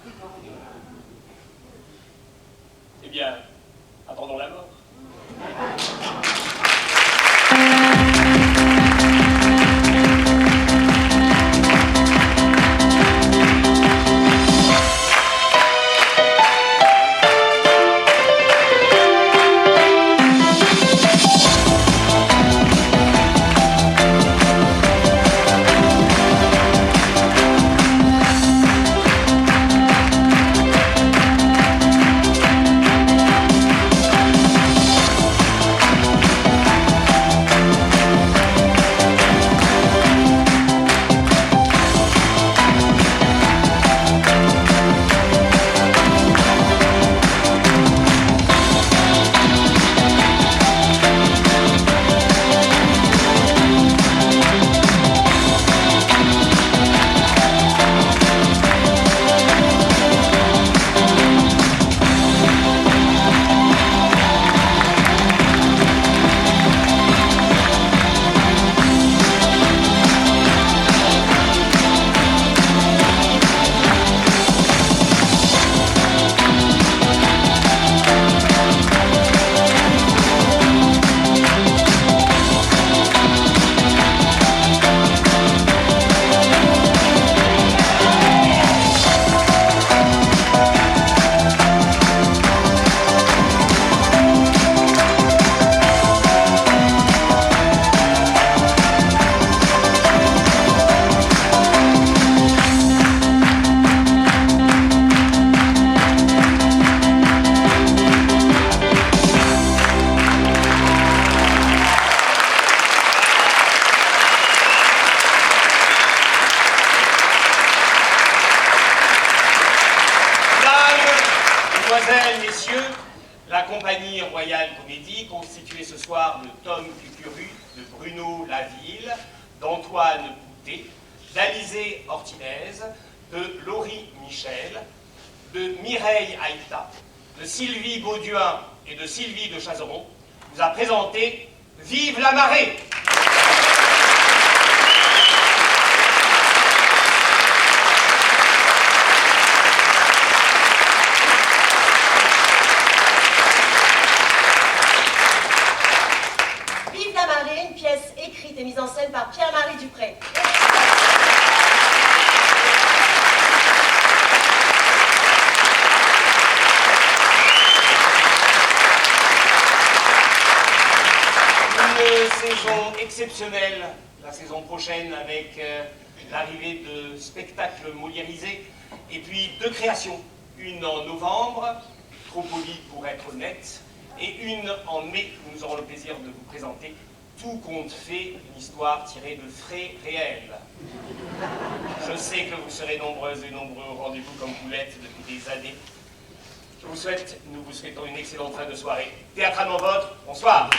Eh bien, attendons la mort. Mesdemoiselles, messieurs, la compagnie Royale Comédie, constituée ce soir de Tom Cucuru, de Bruno Laville, d'Antoine Boutet, d'Alizé Ortinez, de Laurie Michel, de Mireille Aïta, de Sylvie Bauduin et de Sylvie de Chazeron, vous a présenté Vive la marée! Vive la marée, une pièce écrite et mise en scène par Pierre-Marie Dupré. Une saison exceptionnelle la saison prochaine avec l'arrivée de spectacles moliérisés et puis deux créations. Une en novembre, trop polie pour être honnête, et une en mai où nous aurons le plaisir de vous présenter Tout compte fait, une histoire tirée de faits réels. Je sais que vous serez nombreuses et nombreux au rendez-vous comme vous l'êtes depuis des années. Nous vous souhaitons une excellente fin de soirée. Théâtralement vôtre, bonsoir.